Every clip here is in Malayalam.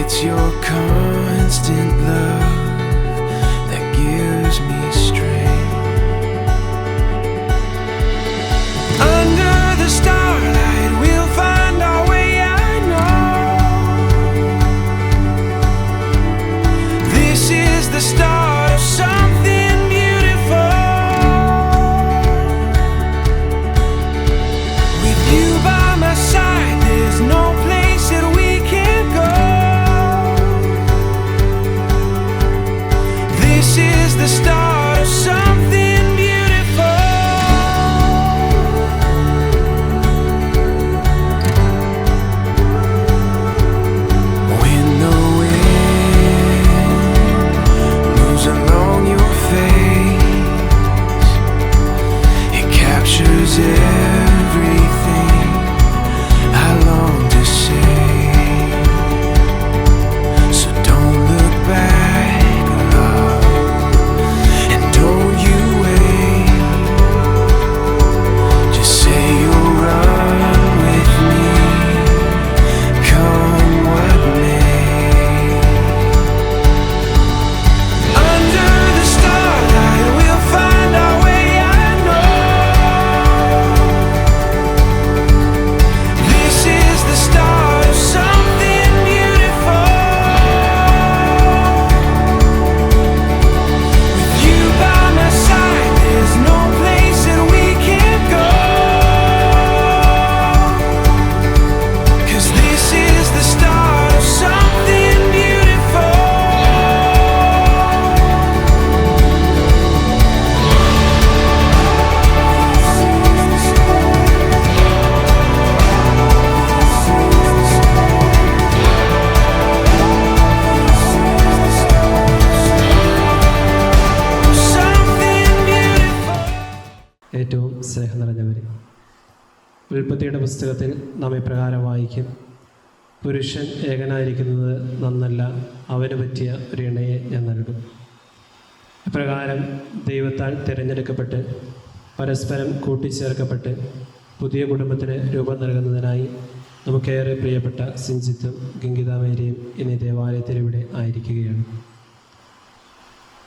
It's your constant love that gives me strength. Under the starlight we'll find our way, I know. This is the start of something beautiful. With you by my side, there's no place that we can't go. This is the start of something beautiful. When the wind moves along your face, it captures everything I long to say. So don't look back, love, and don't you wait. Just say you'll run with me, come what may. Under the starlight we'll find our way, I know. This is the start of something beautiful. With you by my side, there's no place that we can't go. 'Cause this is the start of something beautiful. Something beautiful. ഏറ്റവും സ്നേഹം നിറഞ്ഞവരെ, ഉൽപ്പത്തിയുടെ പുസ്തകത്തിൽ നാം ഇപ്രകാരം വായിക്കും: പുരുഷൻ ഏകനായിരിക്കുന്നത് നന്നല്ല, അവന് പറ്റിയ ഒരു ഇണയെ ഞാൻ നൽകും. ഇപ്രകാരം ദൈവത്താൽ തിരഞ്ഞെടുക്കപ്പെട്ട് പരസ്പരം കൂട്ടിച്ചേർക്കപ്പെട്ട് പുതിയ കുടുംബത്തിന് രൂപം നൽകുന്നതിനായി നമുക്കേറെ പ്രിയപ്പെട്ട സിഞ്ചിത്തും ഗംഗിതാമേരിയും ഇനി ദേവാലയത്തിലിവിടെ ആയിരിക്കുകയാണ്.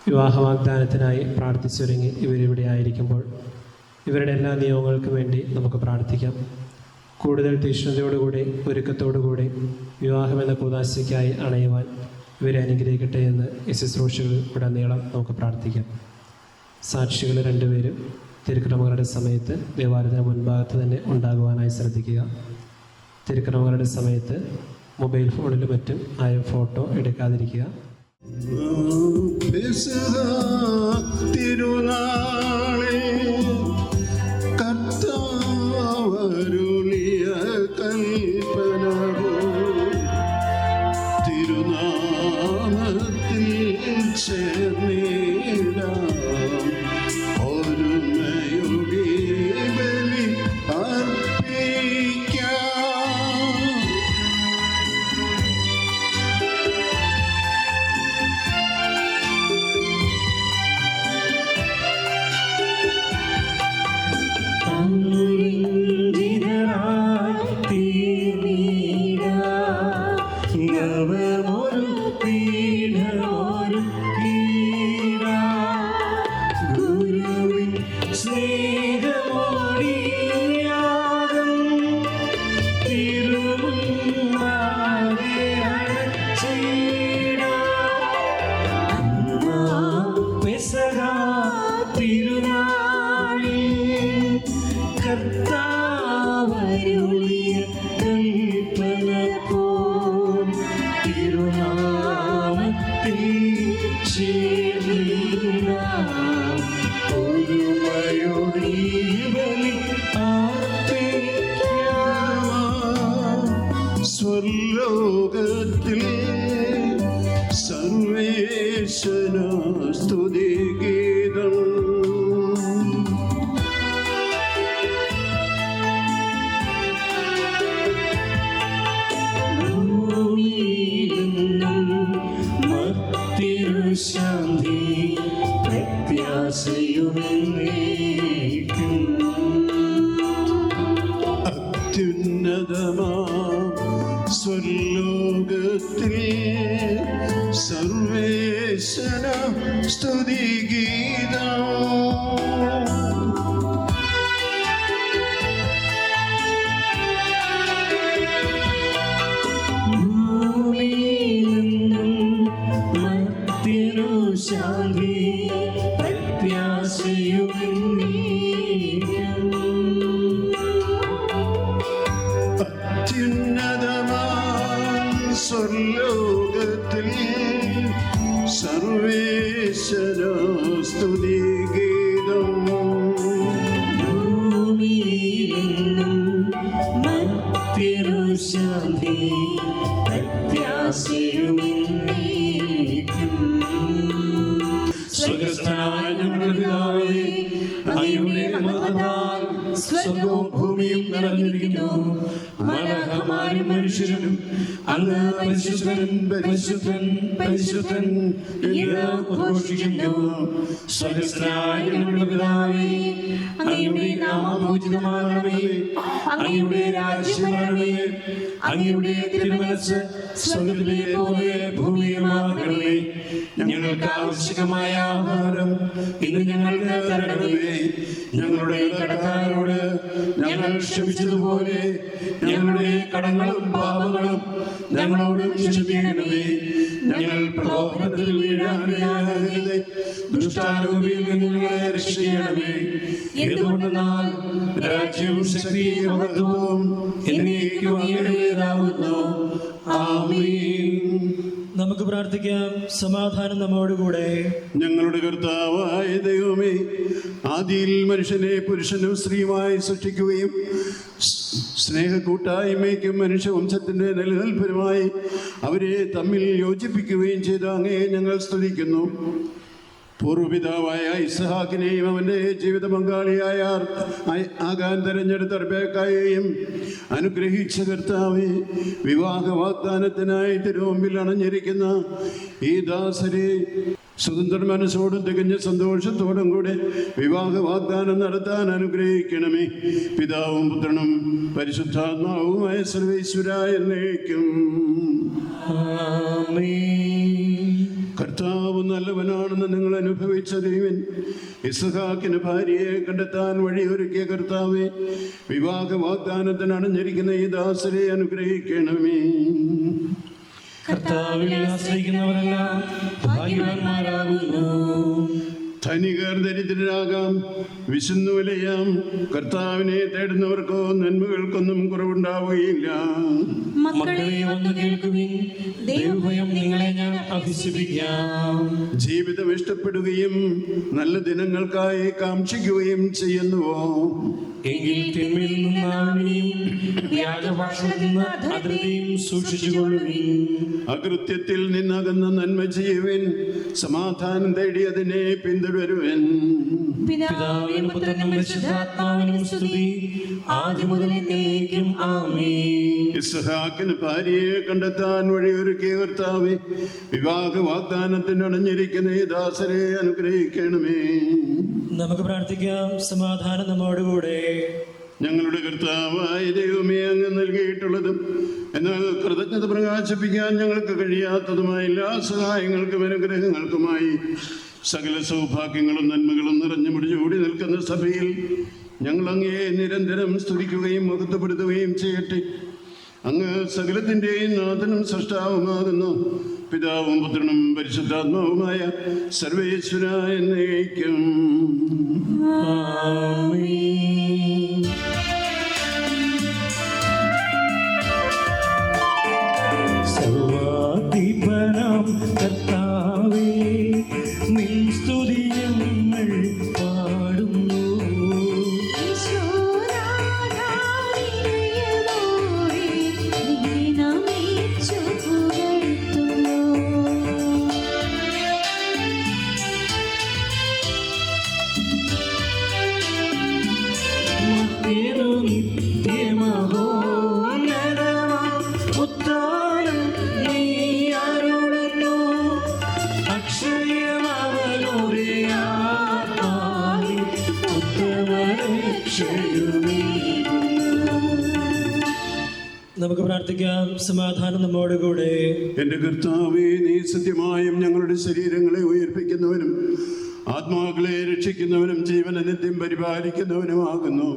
വിവാഹ വാഗ്ദാനത്തിനായി പ്രാർത്ഥിച്ചൊരുങ്ങി ഇവരിവിടെ ആയിരിക്കുമ്പോൾ ഇവരുടെ എല്ലാ നിയോഗങ്ങൾക്കും വേണ്ടി നമുക്ക് പ്രാർത്ഥിക്കാം. കൂടുതൽ തീക്ഷ്ണതയോടുകൂടി ഒരുക്കത്തോടുകൂടി വിവാഹമെന്ന കൂദാശയ്ക്കായി അണയുവാൻ ഇവരെ അനുഗ്രഹിക്കട്ടെ എന്ന് ഈ ശുശ്രൂഷകൾ ഉടനീളം നമുക്ക് പ്രാർത്ഥിക്കാം. സാക്ഷികൾ രണ്ടുപേരും തിരുക്രമങ്ങളുടെ സമയത്ത് ദേവാലയത്തിന് മുൻഭാഗത്ത് തന്നെ ഉണ്ടാകുവാനായി ശ്രദ്ധിക്കുക. തിരുക്രമങ്ങളുടെ സമയത്ത് മൊബൈൽ ഫോണിലും മറ്റും ആരും ഫോട്ടോ എടുക്കാതിരിക്കുക. തിരുനാളെ കർത്താവരുളിയ കൽപ്പന തിരുനാമത്തിൽ ചേർന്നിടാം ഒരുമയുടെ ബലി അർപ്പിക്കാം. കർത്താവരുളിയ കൽപ്പന പോൽ തിരുനാമത്തിൽ ചേർന്നിടാം ഒരുമയോടെ ബലി അർപ്പിക്കാം. സ്വർലോകത്തിൽ സർവേശന സ്തുതിഗീതം ശാന്തി പ്രത്യാശയുമേക്കും അത്യുന്നതമാ സ്വർലോകത്തിൽ സർവേശന സ്തുതിഗീതം. ശാന്തി പ്രത്യാശയും അത്യുന്നതമാം സ്വർലോകത്തിൽ സർവേശ്വര സ്തുതിഗീതം. ഭൂമിയിലെന്നും മധ്യരു ശാന്തി പ്രത്യാശയും സ്വർഗ്ഗസ്ഥനായ ഞങ്ങളുടെ പിതാവേ, അങ്ങയുടെ മഹത്താൽ സ്വർഗ്ഗവും ഭൂമിയും നിറഞ്ഞിരിക്കുന്നു. മാലാഖമാരും മനുഷ്യരും അങ്ങ് പരിശുദ്ധൻ പരിശുദ്ധൻ പരിശുദ്ധൻ എന്ന് ഉദ്ഘോഷിക്കുന്നു. സ്വർഗ്ഗസ്ഥനായ ഞങ്ങളുടെ പിതാവേ, അങ്ങയുടെ നാമം പൂജിതമാകണമേ, അങ്ങയുടെ രാജ്യം വരണമേ, അങ്ങയുടെ തിരുമനസ്സ് സ്വർഗ്ഗത്തിലെ പോലെ ഭൂമിയിലുമാകണമേ. ഞങ്ങൾക്ക് ആവശ്യമായ ആഹാരം ഇന്ന് ഞങ്ങൾക്ക് തരണമേ. ഞങ്ങളുടെ കടക്കാരോട് ഞങ്ങൾ ക്ഷമിച്ചതുപോലെ ഞങ്ങളുടെ കടങ്ങളും പാപങ്ങളും ഞങ്ങളോട് ക്ഷമിക്കണമേ. ഞങ്ങൾ പ്രലോഭനത്തിൽ വീഴാനിടയാകരുതേ, ദുഷ്ടാരൂപിയിൽ നിന്ന് ഞങ്ങളെ രക്ഷിക്കണമേ. എന്തുകൊണ്ടെന്നാൽ രാജ്യവും ശക്തിയും മഹത്വവും എന്നേക്കും അങ്ങയുടേതാകുന്നു. ആമേൻ. നമുക്ക് പ്രാർത്ഥിക്കാം. സമാധാനം നമ്മോടുകൂടെ. ഞങ്ങളുടെ കർത്താവായ ദൈവമേ, ആദിയിൽ മനുഷ്യനെ പുരുഷനും സ്ത്രീയുമായി സൃഷ്ടിക്കുകയും സ്നേഹക്കൂട്ടായ്മയ്ക്കും മനുഷ്യവംശത്തിൻ്റെ നിലനിൽപ്പിനുമായി അവരെ തമ്മിൽ യോജിപ്പിക്കുകയും ചെയ്ത അങ്ങയെ ഞങ്ങൾ സ്തുതിക്കുന്നു. പൂർവ്വപിതാവായ ഇസ്ഹാക്കിനെയും അവൻ്റെ ജീവിത പങ്കാളിയായ ആകാൻ തെരഞ്ഞെടുത്ത റബേക്കായെയും അനുഗ്രഹിച്ച കർത്താവേ, വിവാഹ വാഗ്ദാനത്തിനായി തിരുമുമ്പിൽ അണഞ്ഞിരിക്കുന്ന ഈ ദാസരെ സ്വതന്ത്ര മനസ്സോടും തികഞ്ഞ സന്തോഷത്തോടും കൂടെ വിവാഹ വാഗ്ദാനം നടത്താൻ അനുഗ്രഹിക്കണമേ. പിതാവും പുത്രനും പരിശുദ്ധാത്മാവുമായ സർവേശ്വര എന്നേക്കും. കർത്താവ് നല്ലവനാണെന്ന് നിങ്ങൾ അനുഭവിച്ച ദൈവൻ ഇസ്ഹാക്കിന് ഭാര്യയെ കണ്ടെത്താൻ വഴിയൊരുക്കിയ കർത്താവെ, വിവാഹ വാഗ്ദാനത്തിന് അണഞ്ഞിരിക്കുന്ന ഈ ദാസരെ അനുഗ്രഹിക്കണമേ. കർത്താവിനെ ആശ്രയിക്കുന്നവരെല്ലാം ഭാഗ്യവാന്മാരാകുന്നു. ധനികർ ദരിദ്രരാകാം, വിശന്നു വലയാം, കർത്താവിനെ തേടുന്നവർക്കോ നന്മകൾക്കൊന്നും കുറവുണ്ടാവുകയില്ല. മക്കളെ വന്ന് കേൾക്കുവിൻ, ദൈവഭയം നിങ്ങളെ ഞാൻ അഭ്യസിപ്പിക്കാം. ജീവിതം ഇഷ്ടപ്പെടുകയും നല്ല ദിനങ്ങൾക്കായി കാക്ഷിക്കുകയും ചെയ്യുന്നുവോ? എങ്കിൽ തിന്മയിൽ നിന്നാവിനെയും വ്യാജഭാഷണത്തിൽ നിന്ന് അധൃതിയും സൂക്ഷിച്ചുകൊള്ളുവിൻ. അകൃത്യത്തിൽ നിന്നകന്ന നന്മ ചെയ്യുവിൻ, സമാധാനം തേടി അതിനെ പിന്തുടരുവൻ. പിതാവിനും പുത്രനും പരിശുദ്ധാത്മാവിനും സ്തുതി, ആദ്യം മുതൽ എന്നേക്കും ആമേൻ. ഇസ്ഹാക്കിന് ഭാര്യയെ കണ്ടെത്താൻ വഴിയൊരുക്കിയ കർത്താവേ, വിവാഹ വാഗ്ദാനത്തിന് അണഞ്ഞിരിക്കുന്ന ഈ ദാസരെ അനുഗ്രഹിക്കണമേ. നമുക്ക് പ്രാർത്ഥിക്കാം. സമാധാനം നമ്മോടുകൂടെ. ഞങ്ങളുടെ കർത്താവായ ദൈവമേ, അങ്ങ് നൽകിയിട്ടുള്ളതും എന്നാൽ കൃതജ്ഞത പ്രകാശിപ്പിക്കാൻ ഞങ്ങൾക്ക് കഴിയാത്തതുമായ എല്ലാ സഹായങ്ങൾക്കും അനുഗ്രഹങ്ങൾക്കുമായി സകല സൗഭാഗ്യങ്ങളും നന്മകളും നിറഞ്ഞു മുടിചൂടി നിൽക്കുന്ന സഭയിൽ ഞങ്ങൾ അങ്ങയെ നിരന്തരം സ്തുതിക്കുകയും മഹത്വപ്പെടുത്തുകയും ചെയ്യട്ടെ. അങ്ങ് സകലത്തിൻ്റെയും നാഥനും സൃഷ്ടാവുമാകുന്നു. പിതാവും പുത്രനും പരിശുദ്ധാത്മാവുമായ സർവേശ്വര എന്നേക്കും. ആമേൻ. സർവാധിപനാം കർത്താവേ, നിൻ സ്തുതി ഞങ്ങൾ പാടുന്നു. പ്രാർത്ഥിക്കാം. സമാധാനം നമ്മോടുകൂടെ. എൻ്റെ കർത്താവേ, നീ സത്യമായും ഞങ്ങളുടെ ശരീരങ്ങളെ ഉയർപ്പിക്കുന്നവനും ആത്മാക്കളെ രക്ഷിക്കുന്നവനും ജീവനെ നിത്യം പരിപാലിക്കുന്നവനുമാകുന്നു.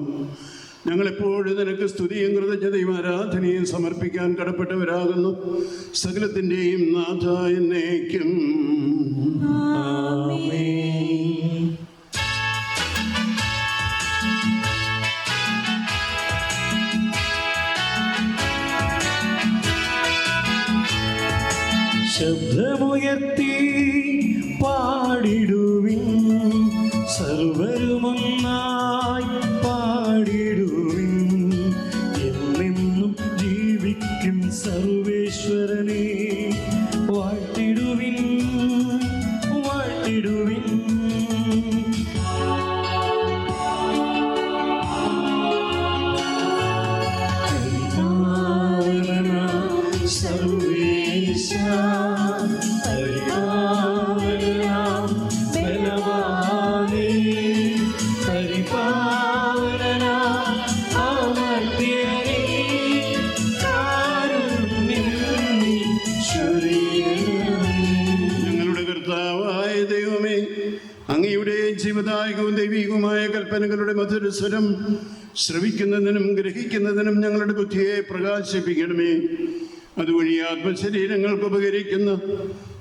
ഞങ്ങളെപ്പോഴും നിനക്ക് സ്തുതിയും കൃതജ്ഞതയും ആരാധനയും സമർപ്പിക്കാൻ കടപ്പെട്ടവരാകുന്നു. സകലത്തിൻ്റെയും നാഥ എന്നേക്കും. ശബ്ദമുയർത്തി പാടിടുവിൻ, സർവരുമൊന്നായി പാടിടുവിൻ. എന്നെന്നും ജീവിക്കും സർവേശ്വരനെ വാഴ്ത്തിടുവിൻ, വാഴ്ത്തിടുവിൻ. സർവേശ അങ്ങയുടെ ജീവദായകവും ദൈവികവുമായ കൽപ്പനകളുടെ മധുരസ്വരം ശ്രവിക്കുന്നതിനും ഗ്രഹിക്കുന്നതിനും ഞങ്ങളുടെ ബുദ്ധിയെ പ്രകാശിപ്പിക്കണമേ. അതുവഴി ആത്മശരീരങ്ങൾക്ക് ഉപകരിക്കുന്ന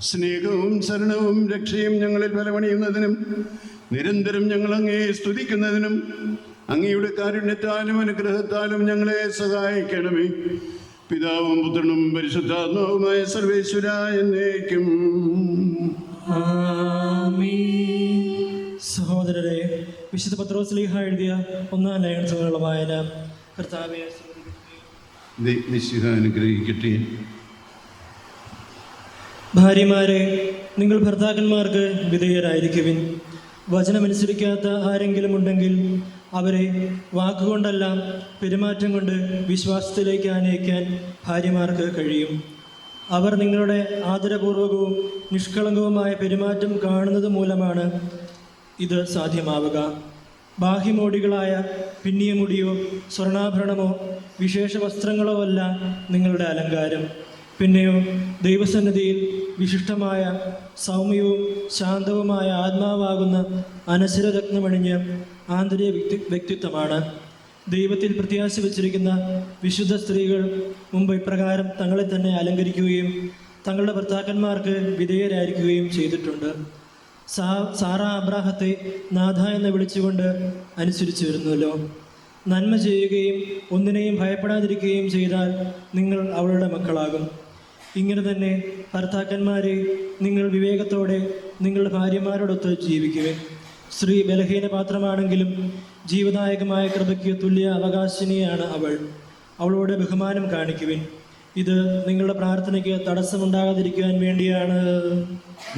സ്നേഹവും ശരണവും രക്ഷയും ഞങ്ങളിൽ ഫലമണിയുന്നതിനും നിരന്തരം ഞങ്ങൾ അങ്ങയെ സ്തുതിക്കുന്നതിനും അങ്ങയുടെ കാരുണ്യത്താലും അനുഗ്രഹത്താലും ഞങ്ങളെ സഹായിക്കണമേ. പിതാവും പുത്രനും പരിശുദ്ധാത്മാവുമായ സർവേശ്വര എന്നേക്കും. സഹോദരരെ, വിശുദ്ധ പത്രോസ്ലീഹ എഴുതിയ 1-ാം ലേഖനത്തിലുള്ള വായന. കർത്താവേ അനുഗ്രഹിക്കട്ടെ. ഭാര്യമാരെ, നിങ്ങൾ ഭർത്താക്കന്മാർക്ക് വിധേയരായിരിക്കുവിൻ. വചനമനുസരിക്കാത്ത ആരെങ്കിലും ഉണ്ടെങ്കിൽ അവരെ വാക്കുകൊണ്ടല്ല പെരുമാറ്റം കൊണ്ട് വിശ്വാസത്തിലേക്ക് ആനയിക്കാൻ ഭാര്യമാർക്ക് കഴിയും. അവർ നിങ്ങളുടെ ആദരപൂർവകവും നിഷ്കളങ്കവുമായ പെരുമാറ്റം കാണുന്നത് മൂലമാണ് ഇത് സാധ്യമാവുക. ബാഹ്യമോടികളായ പിന്നിയ മുടിയോ സ്വർണ്ണാഭരണമോ വിശേഷ വസ്ത്രങ്ങളോ അല്ല നിങ്ങളുടെ അലങ്കാരം. പിന്നെയോ ദൈവസന്നിധിയിൽ വിശിഷ്ടമായ സൗമ്യവും ശാന്തവുമായ ആത്മാവാകുന്ന അനശ്വരരത്നമണിഞ്ഞ ആന്തരിക വ്യക്തിത്വമാണ്. ദൈവത്തിൽ പ്രത്യാശ വച്ചിരിക്കുന്ന വിശുദ്ധ സ്ത്രീകൾ മുമ്പ് ഇപ്രകാരം തങ്ങളെ തന്നെ അലങ്കരിക്കുകയും തങ്ങളുടെ ഭർത്താക്കന്മാർക്ക് വിധേയരായിരിക്കുകയും ചെയ്തിട്ടുണ്ട്. സാറ അബ്രാഹത്തെ നാഥ എന്ന് വിളിച്ചുകൊണ്ട് അനുസരിച്ചു വരുന്നല്ലോ. നന്മ ചെയ്യുകയും ഒന്നിനെയും ഭയപ്പെടാതിരിക്കുകയും ചെയ്താൽ നിങ്ങൾ അവളുടെ മക്കളാകും. ഇങ്ങനെ തന്നെ ഭർത്താക്കന്മാരെ, നിങ്ങൾ വിവേകത്തോടെ നിങ്ങളുടെ ഭാര്യമാരോടൊത്ത് ജീവിക്കുവിൻ. സ്ത്രീ ബലഹീന പാത്രമാണെങ്കിലും ജീവദായകമായ കൃപയ്ക്ക് തുല്യ അവകാശിനിയാണ് അവൾ. അവളോട് ബഹുമാനം കാണിക്കുവിൻ. ഇത് നിങ്ങളുടെ പ്രാർത്ഥനയ്ക്ക് തടസ്സമുണ്ടാകാതിരിക്കുവാൻ വേണ്ടിയാണ്.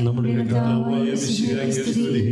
നമ്മുടെ കർത്താവായ മിശിഹായ്ക്ക് സ്തുതി.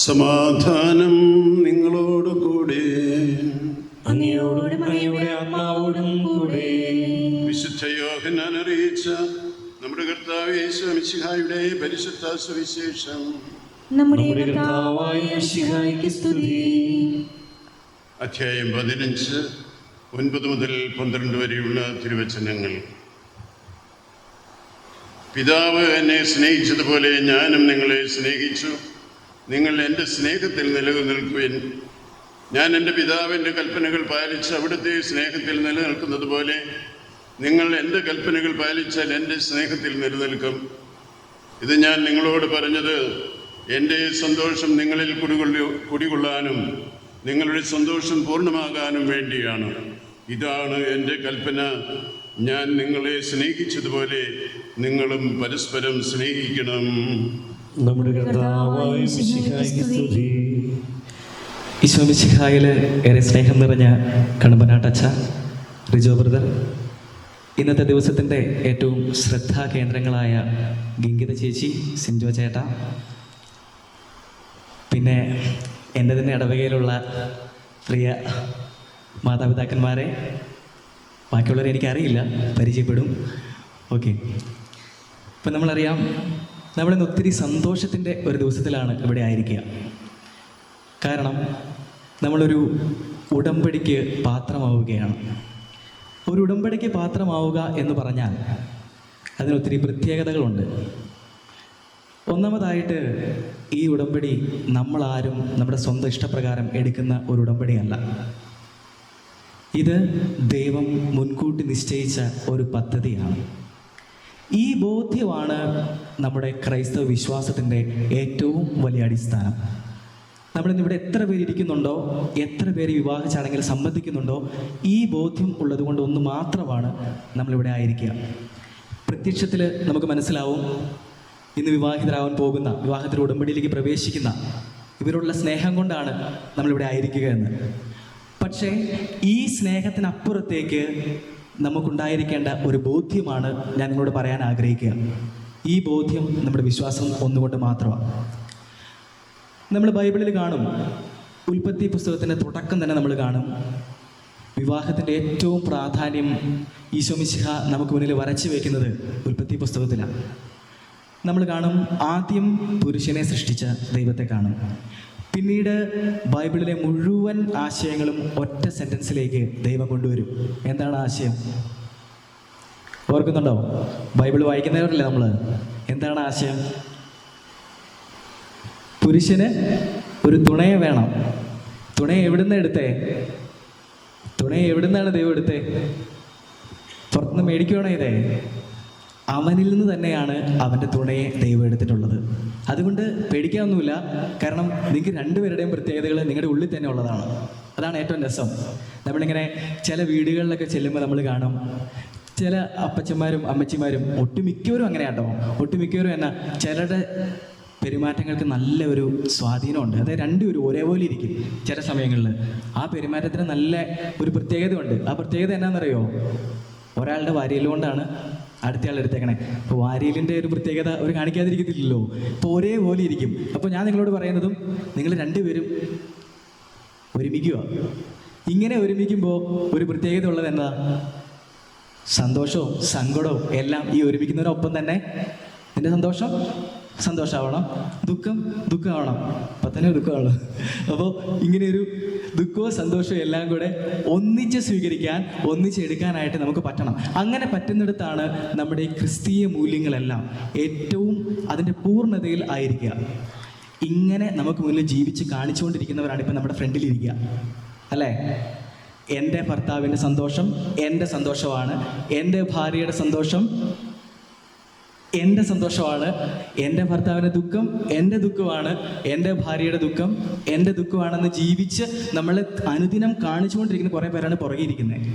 സമാധാനം നിങ്ങളോട് കൂടെ, അങ്ങയോടും അങ്ങയുടെ ആത്മാവോടും കൂടെ. വിശുദ്ധ യോഹന്നാൻ അറിയിച്ച നമ്മുടെ കർത്താവ് യേശു മിശിഹായുടെ പരിശുദ്ധ സുവിശേഷം. നമ്മുടെ കർത്താവായ മിശിഹായ്ക്ക് സ്തുതി. അധ്യായം 15, 9 മുതൽ 12 വരെയുള്ള തിരുവചനങ്ങൾ. പിതാവ് എന്നെ സ്നേഹിച്ചതുപോലെ ഞാനും നിങ്ങളെ സ്നേഹിച്ചു. നിങ്ങൾ എൻ്റെ സ്നേഹത്തിൽ നിലനിൽക്കുവിൻ. ഞാൻ എൻ്റെ പിതാവിൻ്റെ കൽപ്പനകൾ പാലിച്ച് അവിടുത്തെ സ്നേഹത്തിൽ നിലനിൽക്കുന്നത് പോലെ നിങ്ങൾ എൻ്റെ കൽപ്പനകൾ പാലിച്ചാൽ എൻ്റെ സ്നേഹത്തിൽ നിലനിൽക്കും. ഇത് ഞാൻ നിങ്ങളോട് പറഞ്ഞത് എൻ്റെ സന്തോഷം നിങ്ങളിൽ കുടികൊള്ളാനും നിങ്ങളുടെ സന്തോഷം പൂർണ്ണമാകാനും വേണ്ടിയാണ്. ഇതാണ് എൻ്റെ കൽപ്പന, ഞാൻ നിങ്ങളെ സ്നേഹിച്ചതുപോലെ നിങ്ങളും പരസ്പരം സ്നേഹിക്കണം. നമ്മുടെ കർത്താവായ മിശിഹായ്ക്ക് സ്തുതി. ഈശോ മിശിഹായിൽ ഏറെ സ്നേഹം നിറഞ്ഞ കണമ്പനാട്ടച്ച, റിജോ ബ്രദർ, ഇന്നത്തെ ദിവസത്തിൻ്റെ ഏറ്റവും ശ്രദ്ധാകേന്ദ്രങ്ങളായ ഗിംഗിത ചേച്ചി, സിൻജോ ചേട്ട, പിന്നെ എൻ്റെ തന്നെ ഇടവകയിലുള്ള പ്രിയ മാതാപിതാക്കന്മാരെ, ബാക്കിയുള്ളവരെ എനിക്കറിയില്ല, പരിചയപ്പെടും. ഓക്കെ, ഇപ്പം നമ്മളറിയാം നമ്മളിന്ന് ഒത്തിരി സന്തോഷത്തിൻ്റെ ഒരു ദിവസത്തിലാണ് ഇവിടെ ആയിരിക്കുക. കാരണം നമ്മളൊരു ഉടമ്പടിക്ക് പാത്രമാവുകയാണ്. ഒരു ഉടമ്പടിക്ക് പാത്രമാവുക എന്ന് പറഞ്ഞാൽ അതിനൊത്തിരി പ്രത്യേകതകളുണ്ട്. ഒന്നാമതായിട്ട്, ഈ ഉടമ്പടി നമ്മളാരും നമ്മുടെ സ്വന്തം ഇഷ്ടപ്രകാരം എടുക്കുന്ന ഒരു ഉടമ്പടിയല്ല. ഇത് ദൈവം മുൻകൂട്ടി നിശ്ചയിച്ച ഒരു പദ്ധതിയാണ്. ഈ ബോധ്യമാണ് നമ്മുടെ ക്രൈസ്തവ വിശ്വാസത്തിൻ്റെ ഏറ്റവും വലിയ അടിസ്ഥാനം. നമ്മളിന്നിവിടെ എത്ര പേര് ഇരിക്കുന്നുണ്ടോ, എത്ര പേര് വിവാഹ ചടങ്ങിൽ സംബന്ധിക്കുന്നുണ്ടോ, ഈ ബോധ്യം ഉള്ളതുകൊണ്ട് ഒന്ന് മാത്രമാണ് നമ്മളിവിടെ ആയിരിക്കുക. പ്രത്യക്ഷത്തിൽ നമുക്ക് മനസ്സിലാവും ഇന്ന് വിവാഹിതരാവാൻ പോകുന്ന, വിവാഹത്തിൻ്റെ ഉടമ്പടിയിലേക്ക് പ്രവേശിക്കുന്ന ഇവരോടുള്ള സ്നേഹം കൊണ്ടാണ് നമ്മളിവിടെ ആയിരിക്കുക എന്ന്. പക്ഷേ ഈ സ്നേഹത്തിനപ്പുറത്തേക്ക് നമുക്കുണ്ടായിരിക്കേണ്ട ഒരു ബോധ്യമാണ് ഞാൻ നിങ്ങളോട് പറയാൻ ആഗ്രഹിക്കുക. ഈ ബോധ്യം നമ്മുടെ വിശ്വാസം ഒന്നുകൊണ്ട് മാത്രമാണ്. നമ്മൾ ബൈബിളിൽ കാണും, ഉൽപ്പത്തി പുസ്തകത്തിൻ്റെ തുടക്കം തന്നെ നമ്മൾ കാണും, വിവാഹത്തിൻ്റെ ഏറ്റവും പ്രാധാന്യം ഈശോ മിശിഹ നമുക്ക് മുന്നിൽ വരച്ചു വയ്ക്കുന്നത് ഉൽപ്പത്തി പുസ്തകത്തിലാണ്. നമ്മൾ കാണും, ആദ്യം പുരുഷനെ സൃഷ്ടിച്ച ദൈവത്തെ കാണും. പിന്നീട് ബൈബിളിലെ മുഴുവൻ ആശയങ്ങളും ഒറ്റ സെൻറ്റൻസിലേക്ക് ദൈവം കൊണ്ടുവരും. എന്താണ് ആശയം? ഓർക്കുന്നുണ്ടോ? ബൈബിൾ വായിക്കുന്നവരല്ലേ നമ്മൾ? എന്താണ് ആശയം? പുരുഷന് ഒരു തുണയെ വേണം. തുണയെ എവിടുന്ന് എടുത്തേ? തുണയെ എവിടുന്നാണ് ദൈവം എടുത്തേ? പുറത്തുനിന്ന് മേടിക്കുകയാണോ ഇതേ? അവനിൽ നിന്ന് തന്നെയാണ് അവൻ്റെ തുണയെ ദൈവം എടുത്തിട്ടുള്ളത്. അതുകൊണ്ട് പേടിക്കാനൊന്നുമില്ല. കാരണം നിങ്ങൾക്ക് രണ്ടുപേരുടെയും പ്രത്യേകതകൾ നിങ്ങളുടെ ഉള്ളിൽ തന്നെ ഉള്ളതാണ്. അതാണ് ഏറ്റവും രസം. നമ്മളിങ്ങനെ ചില വീടുകളിലൊക്കെ ചെല്ലുമ്പോൾ നമ്മൾ കാണും, ചില അപ്പച്ചന്മാരും അമ്മച്ചിമാരും, ഒട്ടുമിക്കവരും അങ്ങനെയാട്ടോ, ഒട്ടുമിക്കവരും എന്നാ ചിലരുടെ പെരുമാറ്റങ്ങൾക്ക് നല്ല ഒരു സ്വാധീനമുണ്ട്. അതായത് രണ്ടുപേരും ഒരേപോലെ ഇരിക്കും ചില സമയങ്ങളിൽ. ആ പെരുമാറ്റത്തിന് നല്ല ഒരു പ്രത്യേകതയുണ്ട്. ആ പ്രത്യേകത എന്നാണെന്നറിയോ? ഒരാളുടെ വാരിയൽ കൊണ്ടാണ് അടുത്തയാൾ എടുത്തേക്കണേ. അപ്പോൾ വാരിയലിൻ്റെ ഒരു പ്രത്യേകത അവർ കാണിക്കാതിരിക്കത്തില്ലല്ലോ. ഇപ്പോൾ ഒരേപോലെ ഇരിക്കും. അപ്പോൾ ഞാൻ നിങ്ങളോട് പറയുന്നതും, നിങ്ങൾ രണ്ടുപേരും ഒരുമിക്കുക. ഇങ്ങനെ ഒരുമിക്കുമ്പോൾ ഒരു പ്രത്യേകത ഉള്ളത് എന്താ? സന്തോഷവും സങ്കടവും എല്ലാം ഈ ഒരുമിക്കുന്നതിനൊപ്പം തന്നെ നിന്റെ സന്തോഷം സന്തോഷമാവണം, ദുഃഖം ദുഃഖമാവണം, അപ്പം തന്നെ ദുഃഖമാണ്. അപ്പോൾ ഇങ്ങനെയൊരു ദുഃഖവും സന്തോഷവും എല്ലാം കൂടെ ഒന്നിച്ച് സ്വീകരിക്കാൻ, ഒന്നിച്ചെടുക്കാനായിട്ട് നമുക്ക് പറ്റണം. അങ്ങനെ പറ്റുന്നിടത്താണ് നമ്മുടെ ഈ ക്രിസ്തീയ മൂല്യങ്ങളെല്ലാം ഏറ്റവും അതിൻ്റെ പൂർണ്ണതയിൽ ആയിരിക്കുക. ഇങ്ങനെ നമുക്ക് മുന്നിൽ ജീവിച്ച് കാണിച്ചുകൊണ്ടിരിക്കുന്നവരാണ് ഇപ്പം നമ്മുടെ ഫ്രണ്ടിലിരിക്കുക, അല്ലേ? എൻ്റെ ഭർത്താവിൻ്റെ സന്തോഷം എൻ്റെ സന്തോഷമാണ്, എൻ്റെ ഭാര്യയുടെ സന്തോഷം എൻ്റെ സന്തോഷമാണ്, എൻ്റെ ഭർത്താവിൻ്റെ ദുഃഖം എൻ്റെ ദുഃഖമാണ്, എൻ്റെ ഭാര്യയുടെ ദുഃഖം എൻ്റെ ദുഃഖമാണെന്ന് ജീവിച്ച് നമ്മൾ അനുദിനം കാണിച്ചുകൊണ്ടിരിക്കുന്ന കുറേ പേരാണ് പുറകെ ഇരിക്കുന്നത്.